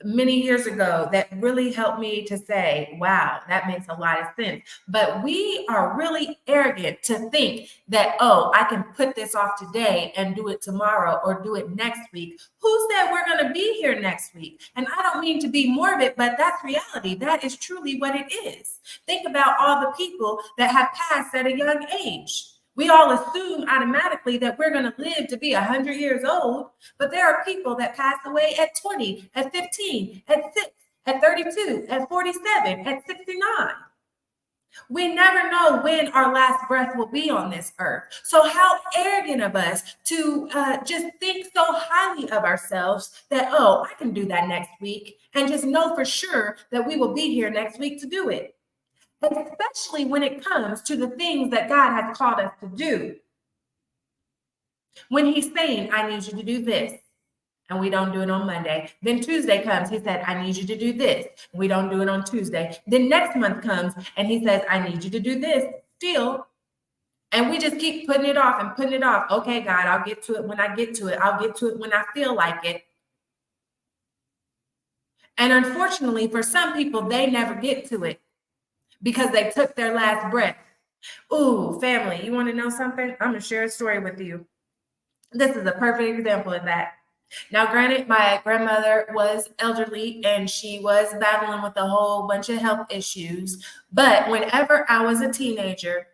many years ago that really helped me to say, wow, that makes a lot of sense. But we are really arrogant to think that, oh, I can put this off today and do it tomorrow or do it next week. Who said we're going to be here next week? And I don't mean to be morbid, but that's reality. That is truly what it is. Think about all the people that have passed at a young age. We all assume automatically that we're going to live to be 100 years old, but there are people that pass away at 20, at 15, at 6, at 32, at 47, at 69. We never know when our last breath will be on this earth. So how arrogant of us to just think so highly of ourselves that, oh, I can do that next week, and just know for sure that we will be here next week to do it. Especially when it comes to the things that God has called us to do. When he's saying, I need you to do this, and we don't do it on Monday. Then Tuesday comes, he said, I need you to do this. We don't do it on Tuesday. Then next month comes, and he says, I need you to do this still. And we just keep putting it off and putting it off. Okay, God, I'll get to it when I get to it. I'll get to it when I feel like it. And unfortunately, for some people, they never get to it, because they took their last breath. Ooh, family, you want to know something? I'm going to share a story with you. This is a perfect example of that. Now, granted, my grandmother was elderly and she was battling with a whole bunch of health issues. But whenever I was a teenager,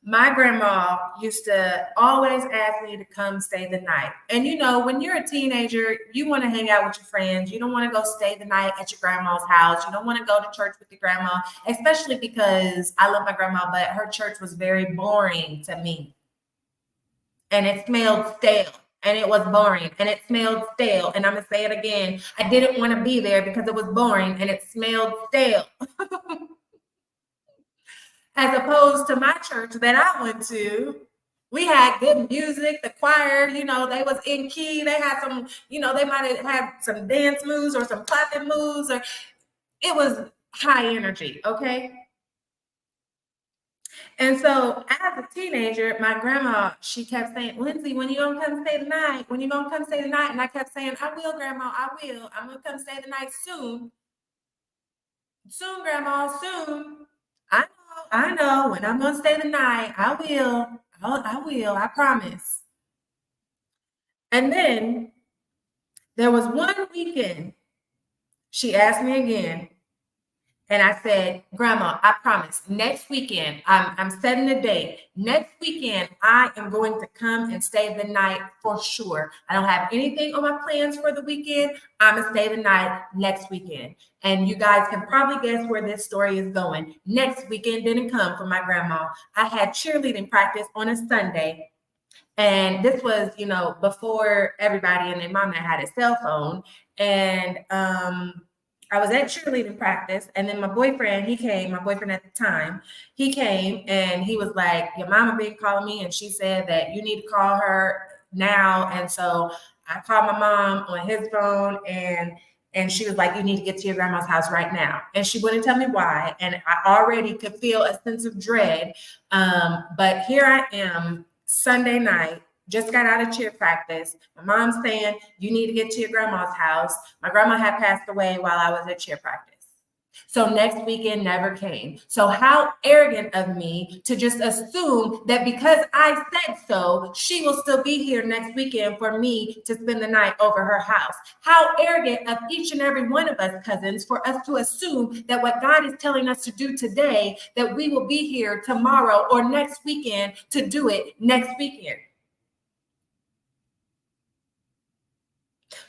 my grandma used to always ask me to come stay the night. And when you're a teenager, you want to hang out with your friends. You don't want to go stay the night at your grandma's house. You don't want to go to church with your grandma, especially because I love my grandma, but her church was very boring to me. And it smelled stale. And it was boring and it smelled stale. And I'm going to say it again. I didn't want to be there because it was boring and it smelled stale. As opposed to my church that I went to, we had good music, the choir, they was in key. They had some, they might have had some dance moves or some clapping moves, or it was high energy, okay? And so as a teenager, my grandma, she kept saying, Lindsay, when you gonna come stay the night? When you gonna come stay the night? And I kept saying, I will, Grandma, I will. I'm gonna come stay the night soon. Soon, Grandma, soon. I know. When I'm gonna stay the night, I will. I will. I promise. And then there was one weekend. She asked me again, and I said, Grandma, I promise. Next weekend, I'm setting a date. Next weekend, I am going to come and stay the night for sure. I don't have anything on my plans for the weekend. I'm gonna stay the night next weekend. And you guys can probably guess where this story is going. Next weekend didn't come for my grandma. I had cheerleading practice on a Sunday. And this was, before everybody and their mama had a cell phone. And I was at cheerleading practice, and then my boyfriend at the time, he came and he was like, your mama been calling me, and she said that you need to call her now. And so I called my mom on his phone, and she was like, you need to get to your grandma's house right now. And she wouldn't tell me why. And I already could feel a sense of dread. But here I am, Sunday night, just got out of cheer practice. My mom's saying, you need to get to your grandma's house. My grandma had passed away while I was at cheer practice. So next weekend never came. So how arrogant of me to just assume that because I said so, she will still be here next weekend for me to spend the night over her house. How arrogant of each and every one of us, cousins, for us to assume that what God is telling us to do today, that we will be here tomorrow or next weekend to do it next weekend.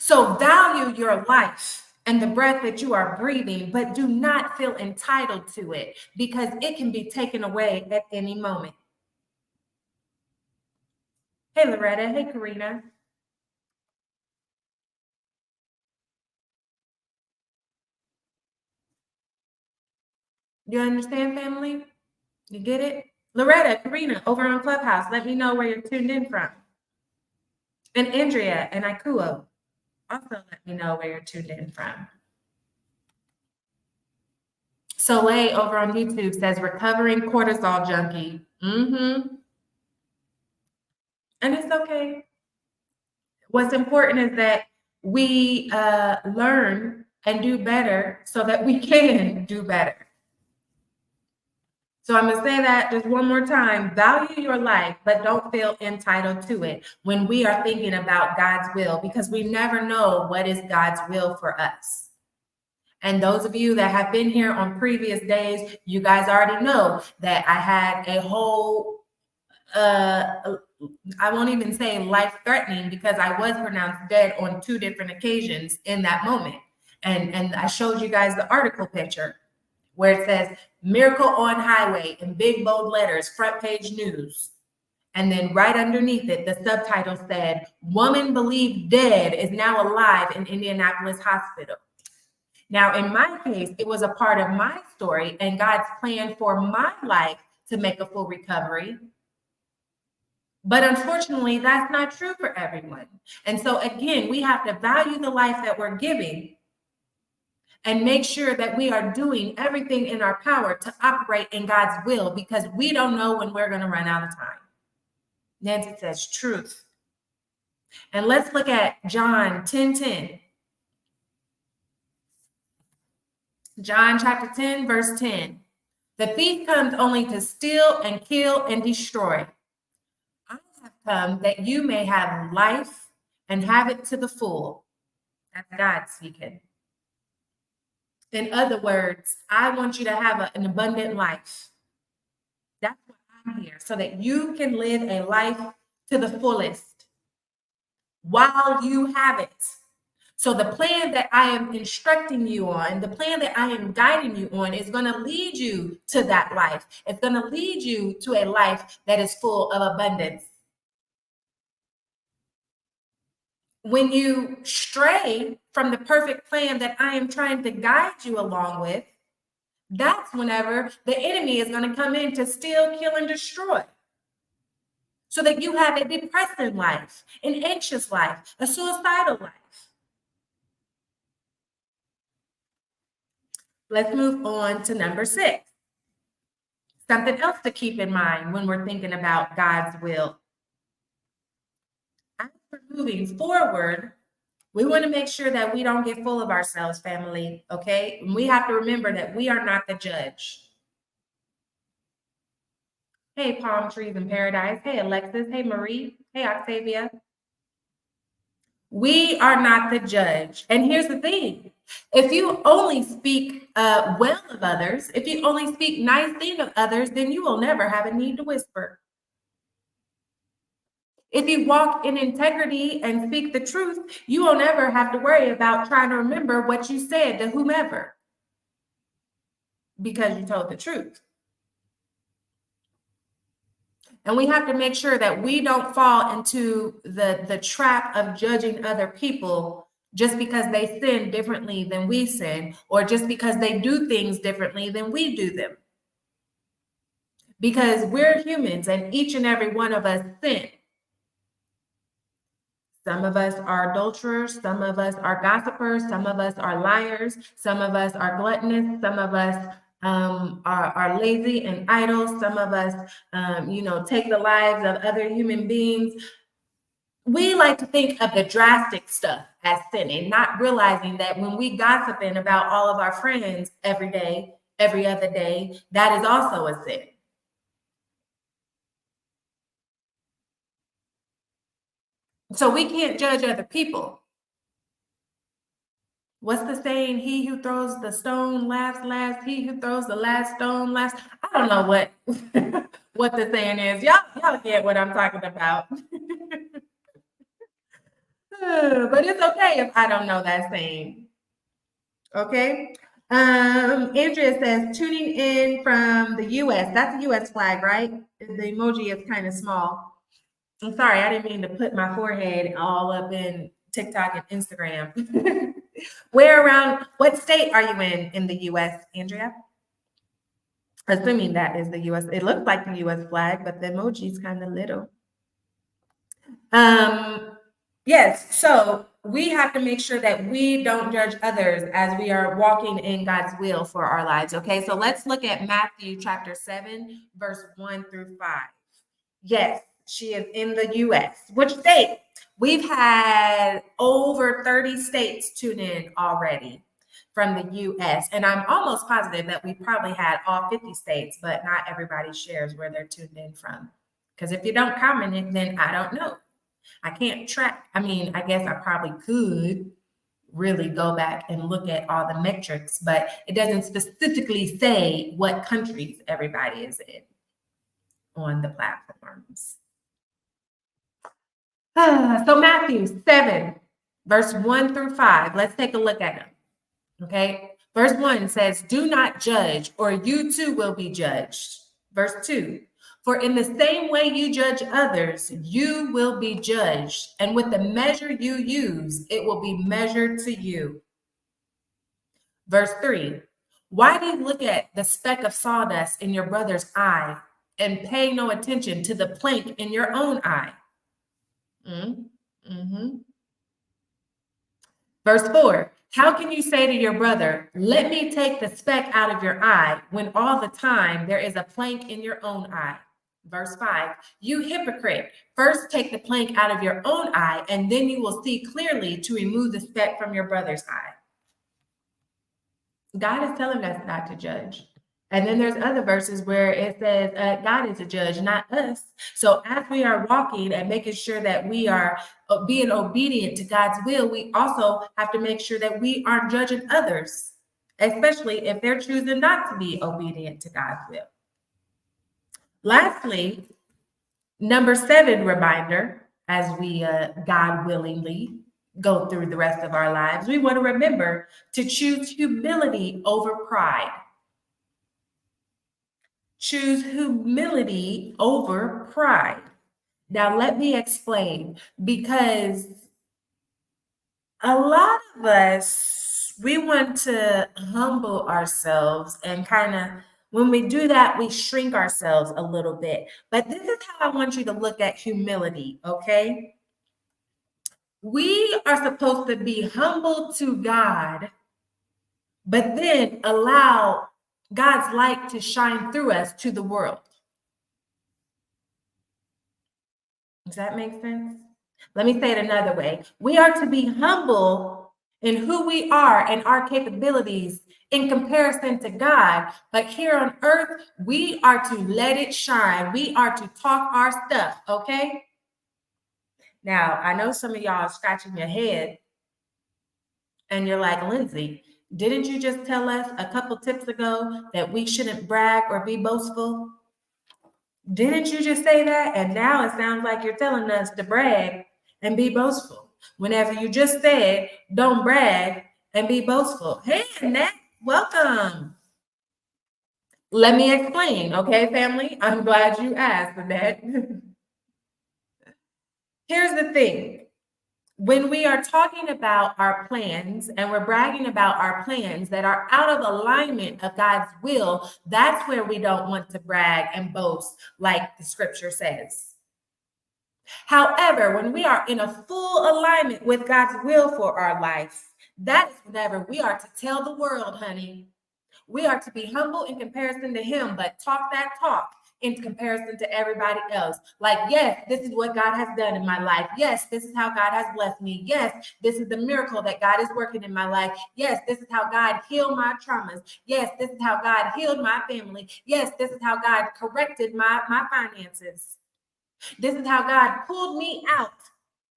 So value your life and the breath that you are breathing, but do not feel entitled to it because it can be taken away at any moment. Hey, Loretta. Hey, Karina. You understand, family? You get it? Loretta, Karina, over on Clubhouse, let me know where you're tuned in from. And Andrea and Ikuo, also let me know where you're tuned in from. Soleil over on YouTube says, recovering cortisol junkie. Mm-hmm. And it's okay. What's important is that we learn and do better so that we can do better. So I'm going to say that just one more time. Value your life, but don't feel entitled to it when we are thinking about God's will, because we never know what is God's will for us. And those of you that have been here on previous days, you guys already know that I had a whole, I won't even say life-threatening, because I was pronounced dead on 2 different occasions in that moment. And I showed you guys the article picture where it says miracle on highway in big bold letters, front page news. And then right underneath it, the subtitle said, woman believed dead is now alive in Indianapolis hospital. Now, in my case, it was a part of my story and God's plan for my life to make a full recovery. But unfortunately, that's not true for everyone. And so again, we have to value the life that we're giving and make sure that we are doing everything in our power to operate in God's will, because we don't know when we're going to run out of time. Nancy says truth. And let's look at John 10:10. John chapter 10, verse 10. The thief comes only to steal and kill and destroy. I have come that you may have life and have it to the full. That's God speaking. In other words, I want you to have an abundant life. That's what time here so that you can live a life to the fullest while you have it. So the plan that I am instructing you on, the plan that I am guiding you on is going to lead you to that life. It's going to lead you to a life that is full of abundance. When you stray from the perfect plan that I am trying to guide you along with, that's whenever the enemy is going to come in to steal, kill, and destroy. So that you have a depressing life, an anxious life, a suicidal life. Let's move on to number 6. Something else to keep in mind when we're thinking about God's will. As we're moving forward, we want to make sure that we don't get full of ourselves, family, okay? And we have to remember that we are not the judge. Hey, Palm Trees in Paradise. Hey, Alexis. Hey, Marie. Hey, Octavia. We are not the judge. And here's the thing. If you only speak well of others, if you only speak nice things of others, then you will never have a need to whisper. If you walk in integrity and speak the truth, you will never have to worry about trying to remember what you said to whomever because you told the truth. And we have to make sure that we don't fall into the trap of judging other people just because they sin differently than we sin, or just because they do things differently than we do them. Because we're humans and each and every one of us sin. Some of us are adulterers, some of us are gossipers, some of us are liars, some of us are gluttonous, some of us are lazy and idle, some of us, take the lives of other human beings. We like to think of the drastic stuff as sinning, not realizing that when we gossiping about all of our friends every day, every other day, that is also a sin. So we can't judge other people. What's the saying? He who throws the stone laughs last. He who throws the last stone laughs. I don't know what what the saying is. Y'all get what I'm talking about. But it's okay if I don't know that saying. Okay. Andrea says tuning in from the US. That's a US flag, right? The emoji is kind of small. I'm sorry, I didn't mean to put my forehead all up in TikTok and Instagram. What state are you in the US, Andrea? Assuming that is the US. It looks like the US flag, but the emoji is kind of little. Yes, so we have to make sure that we don't judge others as we are walking in God's will for our lives. Okay, so let's look at Matthew chapter 7, verse 1 through 5. Yes, she is in the US. Which state? We've had over 30 states tune in already from the US. And I'm almost positive that we probably had all 50 states, but not everybody shares where they're tuned in from. Because if you don't comment it, then I don't know. I can't track. I mean, I guess I probably could really go back and look at all the metrics, but it doesn't specifically say what countries everybody is in on the platforms. So Matthew 7, verse 1 through 5. Let's take a look at them. Okay. Verse 1 says, do not judge, or you too will be judged. Verse 2, for in the same way you judge others, you will be judged. And with the measure you use, it will be measured to you. Verse 3, why do you look at the speck of sawdust in your brother's eye and pay no attention to the plank in your own eye? Verse 4, how can you say to your brother, let me take the speck out of your eye, when all the time there is a plank in your own eye? Verse 5, you hypocrite, first take the plank out of your own eye, and then you will see clearly to remove the speck from your brother's eye. God is telling us not to judge. And then there's other verses where it says God is a judge, not us. So as we are walking and making sure that we are being obedient to God's will, we also have to make sure that we aren't judging others, especially if they're choosing not to be obedient to God's will. Lastly, number 7 reminder, as we God willingly go through the rest of our lives, we want to remember to choose humility over pride. Choose humility over pride. Now, let me explain, because a lot of us, we want to humble ourselves and kind of, when we do that, we shrink ourselves a little bit. But this is how I want you to look at humility, okay? We are supposed to be humble to God, but then allow God's light to shine through us to the world. Does that make sense? Let me say it another way. We are to be humble in who we are and our capabilities in comparison to God. But here on earth, we are to let it shine. We are to talk our stuff, okay? Now, I know some of y'all are scratching your head and you're like, Lindsay, didn't you just tell us a couple tips ago that we shouldn't brag or be boastful? Didn't you just say that? And now it sounds like you're telling us to brag and be boastful. Whenever you just said, don't brag and be boastful. Hey, Annette, welcome. Let me explain, okay, family? I'm glad you asked, Annette. Here's the thing. When we are talking about our plans and we're bragging about our plans that are out of alignment of God's will, that's where we don't want to brag and boast like the scripture says. However, when we are in a full alignment with God's will for our life, that is whenever we are to tell the world, honey, we are to be humble in comparison to Him, but talk that talk in comparison to everybody else. Like, yes, this is what God has done in my life. Yes, this is how God has blessed me. Yes, this is the miracle that God is working in my life. Yes, this is how God healed my traumas. Yes, this is how God healed my family. Yes, this is how God corrected my finances. This is how God pulled me out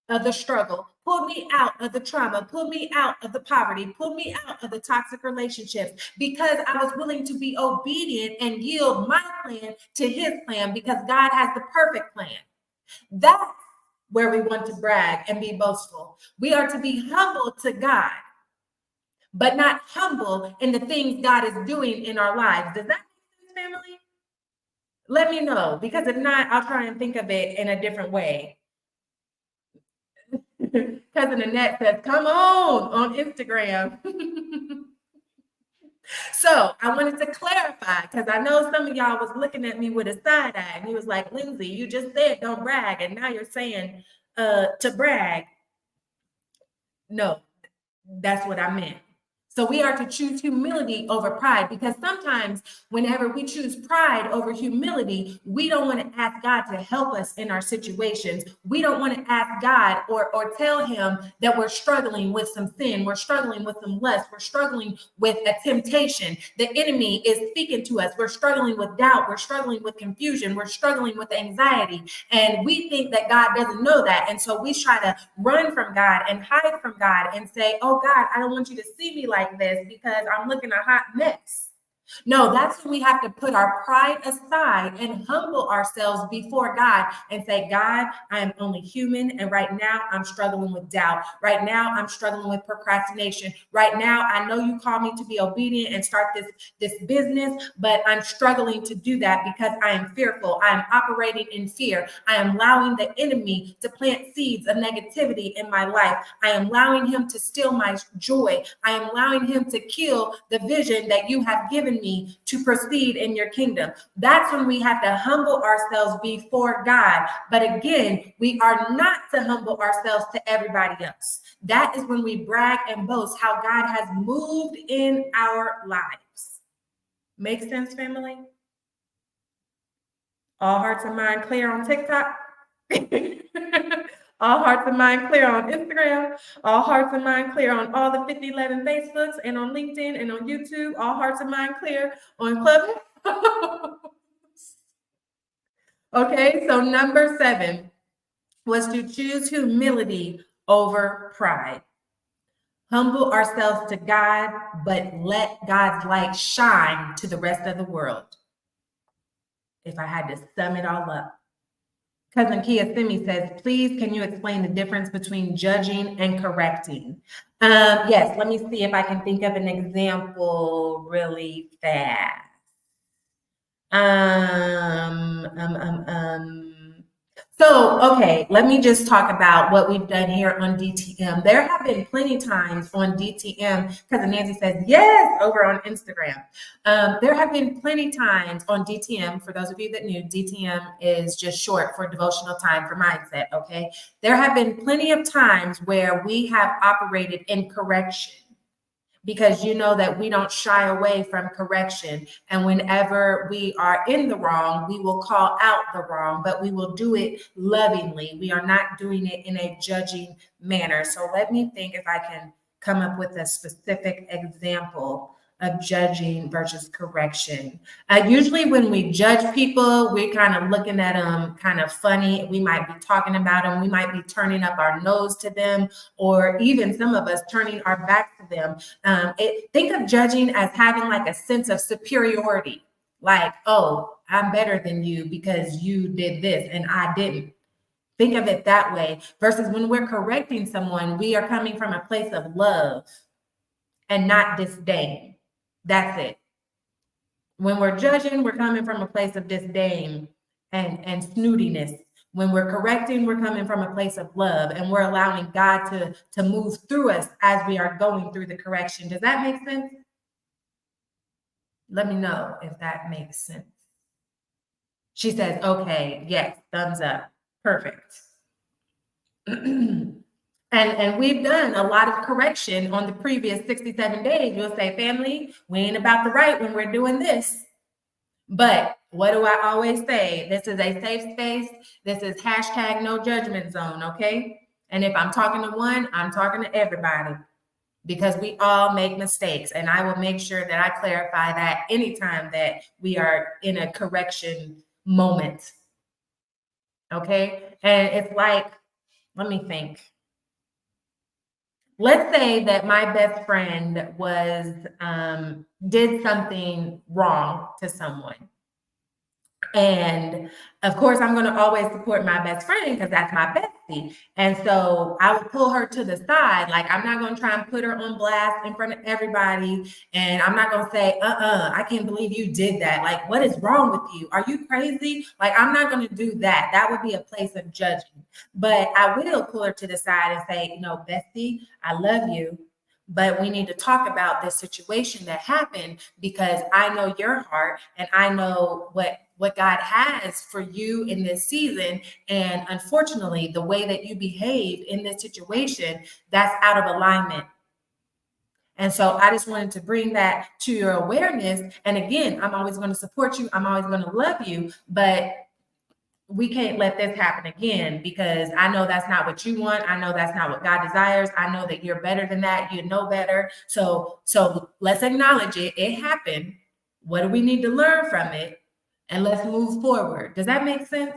of the struggle, pulled me out of the trauma, pulled me out of the poverty, pulled me out of the toxic relationships, because I was willing to be obedient and yield my plan to His plan, because God has the perfect plan. That's where we want to brag and be boastful. We are to be humble to God, but not humble in the things God is doing in our lives. Does that make sense, family? Let me know, because if not, I'll try and think of it in a different way. Cousin Annette says, come on Instagram. So I wanted to clarify, because I know some of y'all was looking at me with a side eye and he was like, Lindsay, you just said don't brag, and now you're saying to brag. No, that's what I meant. So we are to choose humility over pride, because sometimes whenever we choose pride over humility, we don't want to ask God to help us in our situations. We don't want to ask God or tell Him that we're struggling with some sin, we're struggling with some lust, we're struggling with a temptation. The enemy is speaking to us. We're struggling with doubt, we're struggling with confusion, we're struggling with anxiety. And we think that God doesn't know that. And so we try to run from God and hide from God and say, oh God, I don't want you to see me like this because I'm looking a hot mess. No, that's when we have to put our pride aside and humble ourselves before God and say, God, I am only human. And right now I'm struggling with doubt. Right now I'm struggling with procrastination. Right now, I know you call me to be obedient and start this business, but I'm struggling to do that because I am fearful. I am operating in fear. I am allowing the enemy to plant seeds of negativity in my life. I am allowing him to steal my joy. I am allowing him to kill the vision that you have given me to proceed in your kingdom. That's when we have to humble ourselves before God. But again, we are not to humble ourselves to everybody else. That is when we brag and boast how God has moved in our lives. Make sense, family? All hearts and mind clear on TikTok? All hearts and mind clear on Instagram. All hearts and mind clear on all the 5011 Facebooks and on LinkedIn and on YouTube. All hearts and mind clear on Clubhouse. Okay, so number 7 was to choose humility over pride. Humble ourselves to God, but let God's light shine to the rest of the world. if I had to sum it all up. Cousin Kia Simi says, please, can you explain the difference between judging and correcting? Yes, let me see if I can think of an example really fast. So, okay, let me just talk about what we've done here on DTM. There have been plenty times on DTM, because Nancy says, yes, over on Instagram. There have been plenty times on DTM. For those of you that knew, DTM is just short for Devotional Time for Mindset, okay? There have been plenty of times where we have operated in correction, because you know that we don't shy away from correction. And whenever we are in the wrong, we will call out the wrong, but we will do it lovingly. We are not doing it in a judging manner. So let me think if I can come up with a specific example of judging versus correction. Usually when we judge people, we're kind of looking at them kind of funny. We might be talking about them. We might be turning up our nose to them, or even some of us turning our back to them. Think of judging as having like a sense of superiority. Like, oh, I'm better than you because you did this and I didn't. Think of it that way. Versus when we're correcting someone, we are coming from a place of love and not disdain. That's it. When we're judging, we're coming from a place of disdain and snootiness. When we're correcting, we're coming from a place of love, and we're allowing God to move through us as we are going through the correction. Does that make sense? Let me know if that makes sense. She says, okay, yes, thumbs up. Perfect. And we've done a lot of correction on the previous 67 days. You'll say, family, we ain't about the right when we're doing this. But what do I always say? This is a safe space. This is hashtag no judgment zone, okay? And if I'm talking to one, I'm talking to everybody, because we all make mistakes. And I will make sure that I clarify that anytime that we are in a correction moment, okay? And it's like, let me think. Let's say that my best friend did something wrong to someone. And of course, I'm going to always support my best friend because that's my bestie. And so I would pull her to the side. Like, I'm not going to try and put her on blast in front of everybody. And I'm not going to say, I can't believe you did that. Like, what is wrong with you? Are you crazy? Like, I'm not going to do that. That would be a place of judging. But I will pull her to the side and say, bestie, I love you, but we need to talk about this situation that happened, because I know your heart and I know what God has for you in this season. And unfortunately, the way that you behaved in this situation, that's out of alignment. And so I just wanted to bring that to your awareness. And again, I'm always going to support you. I'm always going to love you, but we can't let this happen again, because I know that's not what you want. I know that's not what God desires. I know that you're better than that. You know better. So let's acknowledge it. It happened. What do we need to learn from it? And let's move forward. Does that make sense?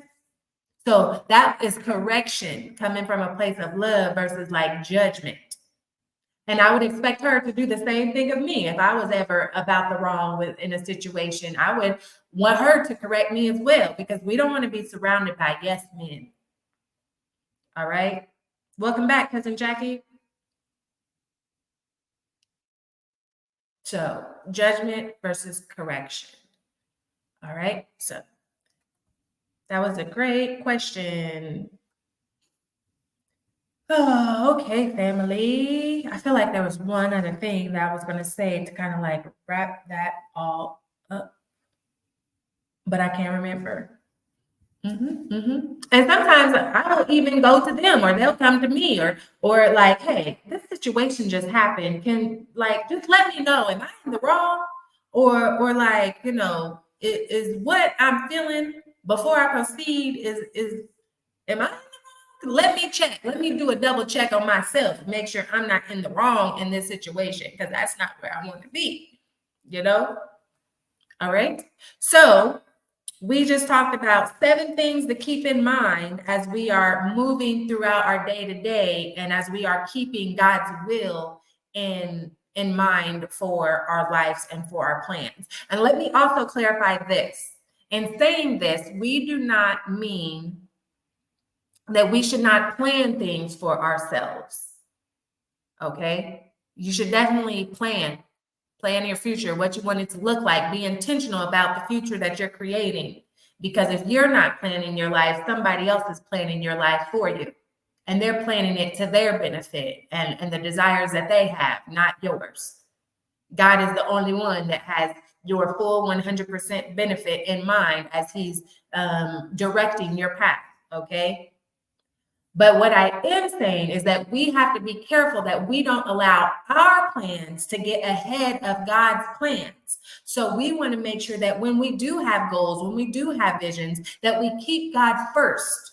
So that is correction coming from a place of love versus like judgment. And I would expect her to do the same thing of me. If I was ever about the wrong in a situation, I would want her to correct me as well, because we don't want to be surrounded by yes men. All right. Welcome back, Cousin Jackie. So judgment versus correction. All right. So that was a great question. Oh, okay, family. I feel like there was one other thing that I was going to say to kind of like wrap that all up, but I can't remember. And sometimes I will even go to them, or they'll come to me, or like, hey, this situation just happened. Can like just let me know. Am I in the wrong? Or like, is what I'm feeling before I proceed is am I in the wrong? Let me check. Let me do a double check on myself. Make sure I'm not in the wrong in this situation, because that's not where I want to be. All right. So we just talked about 7 things to keep in mind as we are moving throughout our day to day, and as we are keeping God's will in mind for our lives and for our plans. And let me also clarify this. In saying this, we do not mean that we should not plan things for ourselves. Okay? You should definitely plan your future, what you want it to look like. Be intentional about the future that you're creating. Because if you're not planning your life, somebody else is planning your life for you. And they're planning it to their benefit and the desires that they have, not yours. God is the only one that has your full 100% benefit in mind as he's directing your path, okay? But what I am saying is that we have to be careful that we don't allow our plans to get ahead of God's plans. So we want to make sure that when we do have goals, when we do have visions, that we keep God first.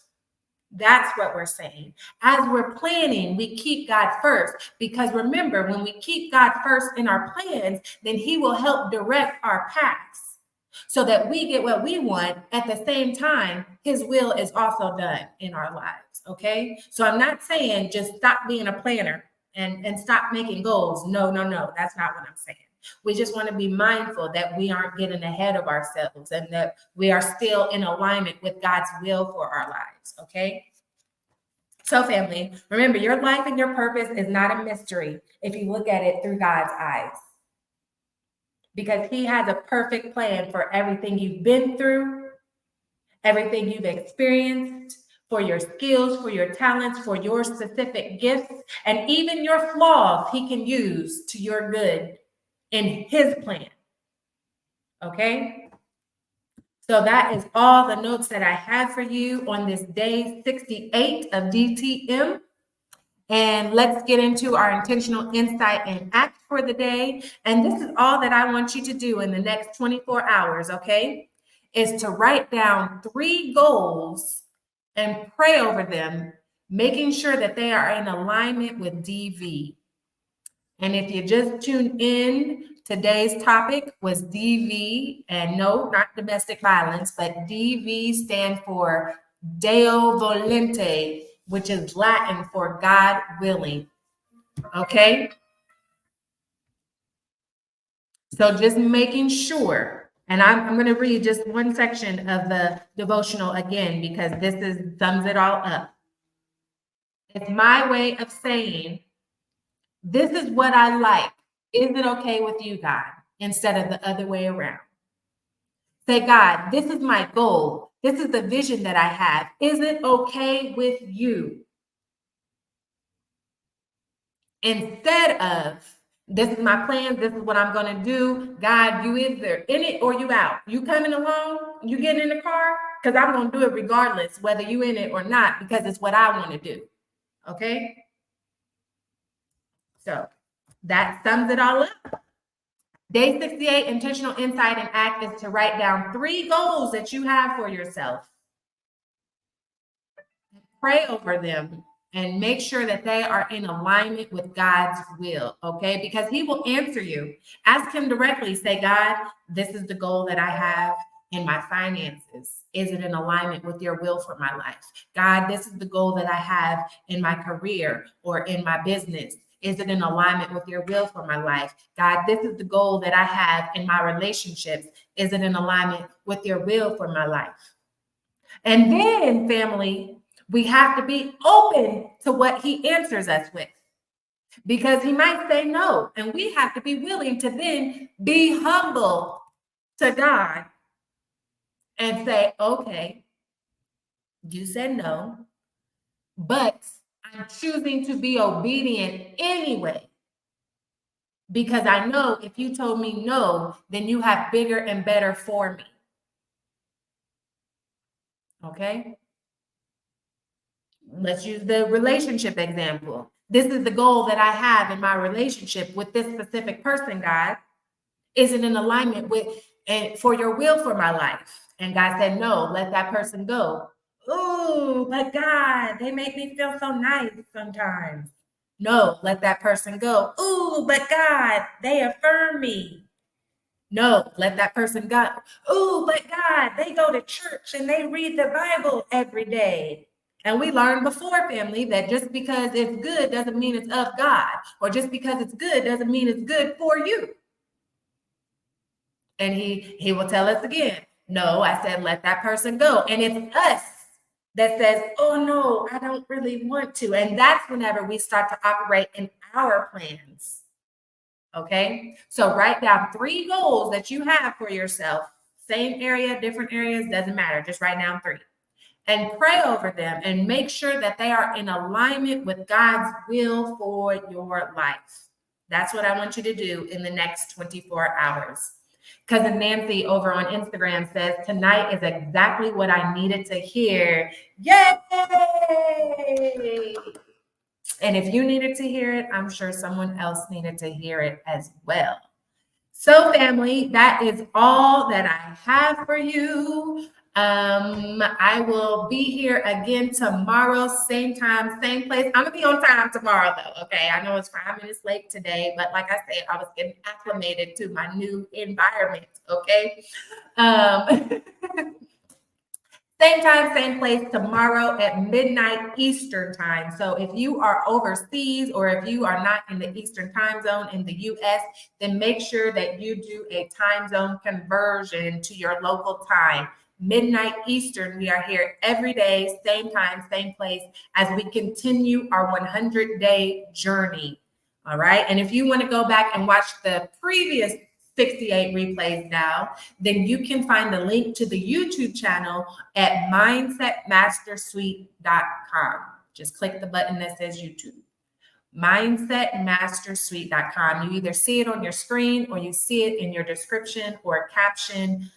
That's what we're saying. As we're planning, we keep God first. Because remember, when we keep God first in our plans, then he will help direct our paths so that we get what we want. At the same time, his will is also done in our lives. Okay. So I'm not saying just stop being a planner and stop making goals. No. That's not what I'm saying. We just want to be mindful that we aren't getting ahead of ourselves and that we are still in alignment with God's will for our lives, okay? So family, remember, your life and your purpose is not a mystery if you look at it through God's eyes. Because he has a perfect plan for everything you've been through, everything you've experienced, for your skills, for your talents, for your specific gifts, and even your flaws he can use to your good in his plan. Okay? So that is all the notes that I have for you on this day 68 of DTM. And let's get into our intentional insight and act for the day. And this is all that I want you to do in the next 24 hours, okay? Is to write down 3 goals and pray over them, making sure that they are in alignment with DV. And if you just tuned in, today's topic was DV, and no, not domestic violence, but DV stands for Deo Volente, which is Latin for God willing. Okay? So just making sure, and I'm going to read just one section of the devotional again, because this sums it all up. It's my way of saying, this is what I like. Is it okay with you, God? Instead of the other way around. Say, God, this is my goal. This is the vision that I have. Is it okay with you? Instead of, this is my plan, this is what I'm going to do. God, you either in it or you out. You coming along? You getting in the car? Because I'm going to do it regardless, whether you in it or not, because it's what I want to do. Okay? So that sums it all up. Day 68, intentional insight and act, is to write down 3 goals that you have for yourself. Pray over them and make sure that they are in alignment with God's will, okay? Because he will answer you. Ask him directly. Say, God, this is the goal that I have in my finances. Is it in alignment with your will for my life? God, this is the goal that I have in my career or in my business. Is it in alignment with your will for my life? God, this is the goal that I have in my relationships. Is it in alignment with your will for my life? And then, family, we have to be open to what he answers us with, because he might say no. And we have to be willing to then be humble to God and say, okay, you said no, but I'm choosing to be obedient anyway. Because I know if you told me no, then you have bigger and better for me. Okay? Let's use the relationship example. This is the goal that I have in my relationship with this specific person, God. Is it in alignment with and for your will for my life? And God said, no, let that person go. Ooh, but God, they make me feel so nice sometimes. No, let that person go. Ooh, but God, they affirm me. No, let that person go. Ooh, but God, they go to church and they read the Bible every day. And we learned before, family, that just because it's good doesn't mean it's of God, or just because it's good doesn't mean it's good for you. And he will tell us again, No, I said, let that person go. And it's us that says, oh no, I don't really want to. And that's whenever we start to operate in our plans. Okay. So write down 3 goals that you have for yourself. Same area, different areas, doesn't matter. Just write down 3 and pray over them and make sure that they are in alignment with God's will for your life. That's what I want you to do in the next 24 hours. Cousin Nancy over on Instagram says, tonight is exactly what I needed to hear. Yay! And if you needed to hear it, I'm sure someone else needed to hear it as well. So, family, that is all that I have for you. I will be here again tomorrow, same time, same place. I'm gonna be on time tomorrow, though. Okay, I know it's 5 minutes late today, but like I said, I was getting acclimated to my new environment. Okay. Same time, same place tomorrow at midnight Eastern time. So if you are overseas or if you are not in the Eastern time zone in the US, then make sure that you do a time zone conversion to your local time. Midnight Eastern, we are here every day, same time, same place, as we continue our 100-day journey. All right. And if you want to go back and watch the previous 68 replays now, then you can find the link to the YouTube channel at mindsetmastersuite.com. Just click the button that says YouTube. Mindsetmastersuite.com. You either see it on your screen or you see it in your description or caption,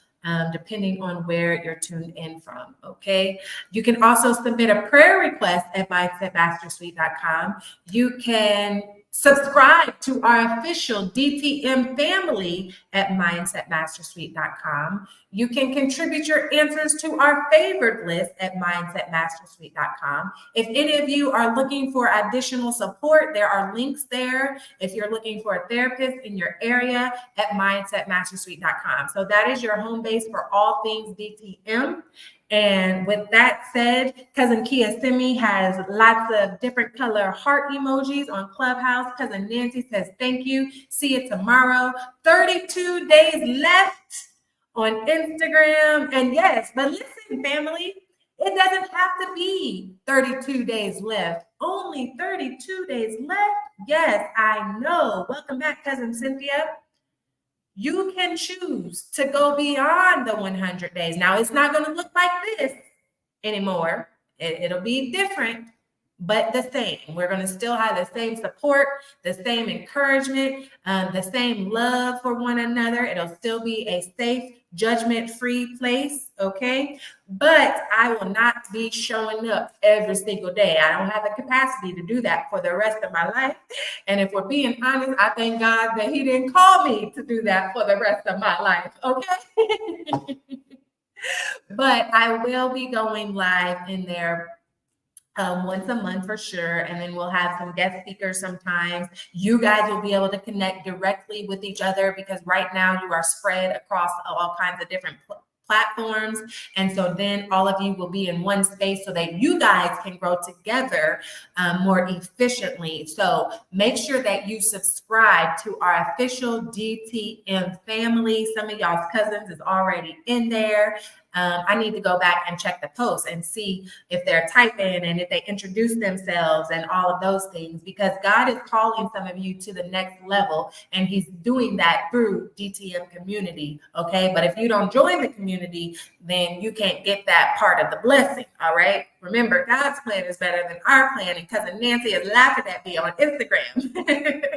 depending on where you're tuned in from. Okay. You can also submit a prayer request at mindsetmastersuite.com. You can subscribe to our official DTM family at mindsetmastersuite.com. You can contribute your answers to our favorite list at mindsetmastersuite.com. If any of you are looking for additional support, there are links there. If you're looking for a therapist in your area, at mindsetmastersuite.com. So that is your home base for all things DTM. And with that said, Cousin Kia Simi has lots of different color heart emojis on Clubhouse. Cousin Nancy says, thank you. See you tomorrow. 32 days left on Instagram. And yes, but listen, family, it doesn't have to be 32 days left. Only 32 days left. Yes, I know. Welcome back, Cousin Cynthia. You can choose to go beyond the 100 days. Now, it's not going to look like this anymore. It'll be different, but the same. We're going to still have the same support, the same encouragement, the same love for one another. It'll still be a safe, judgment-free place, okay? But I will not be showing up every single day. I don't have the capacity to do that for the rest of my life. And if we're being honest, I thank God that He didn't call me to do that for the rest of my life, okay? But I will be going live in there once a month for sure. And then we'll have some guest speakers sometimes. You guys will be able to connect directly with each other because right now you are spread across all kinds of different platforms. And so then all of you will be in one space so that you guys can grow together more efficiently. So make sure that you subscribe to our official DTM family. Some of y'all's cousins is already in there. I need to go back and check the posts and see if they're typing and if they introduce themselves and all of those things, because God is calling some of you to the next level and He's doing that through DTM community. Okay. But if you don't join the community, then you can't get that part of the blessing. All right. Remember, God's plan is better than our plan. And Cousin Nancy is laughing at me on Instagram.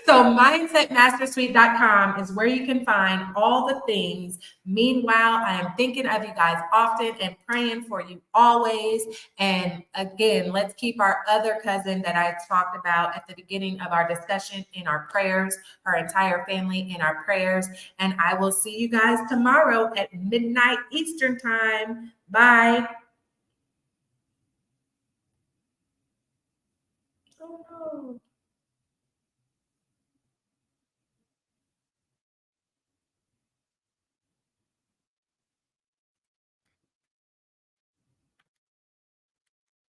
So mindsetmastersuite.com is where you can find all the things. Meanwhile, I am thinking of you guys often and praying for you always. And again, let's keep our other cousin that I talked about at the beginning of our discussion in our prayers, her entire family in our prayers. And I will see you guys tomorrow at midnight Eastern time. Bye. Oh, no.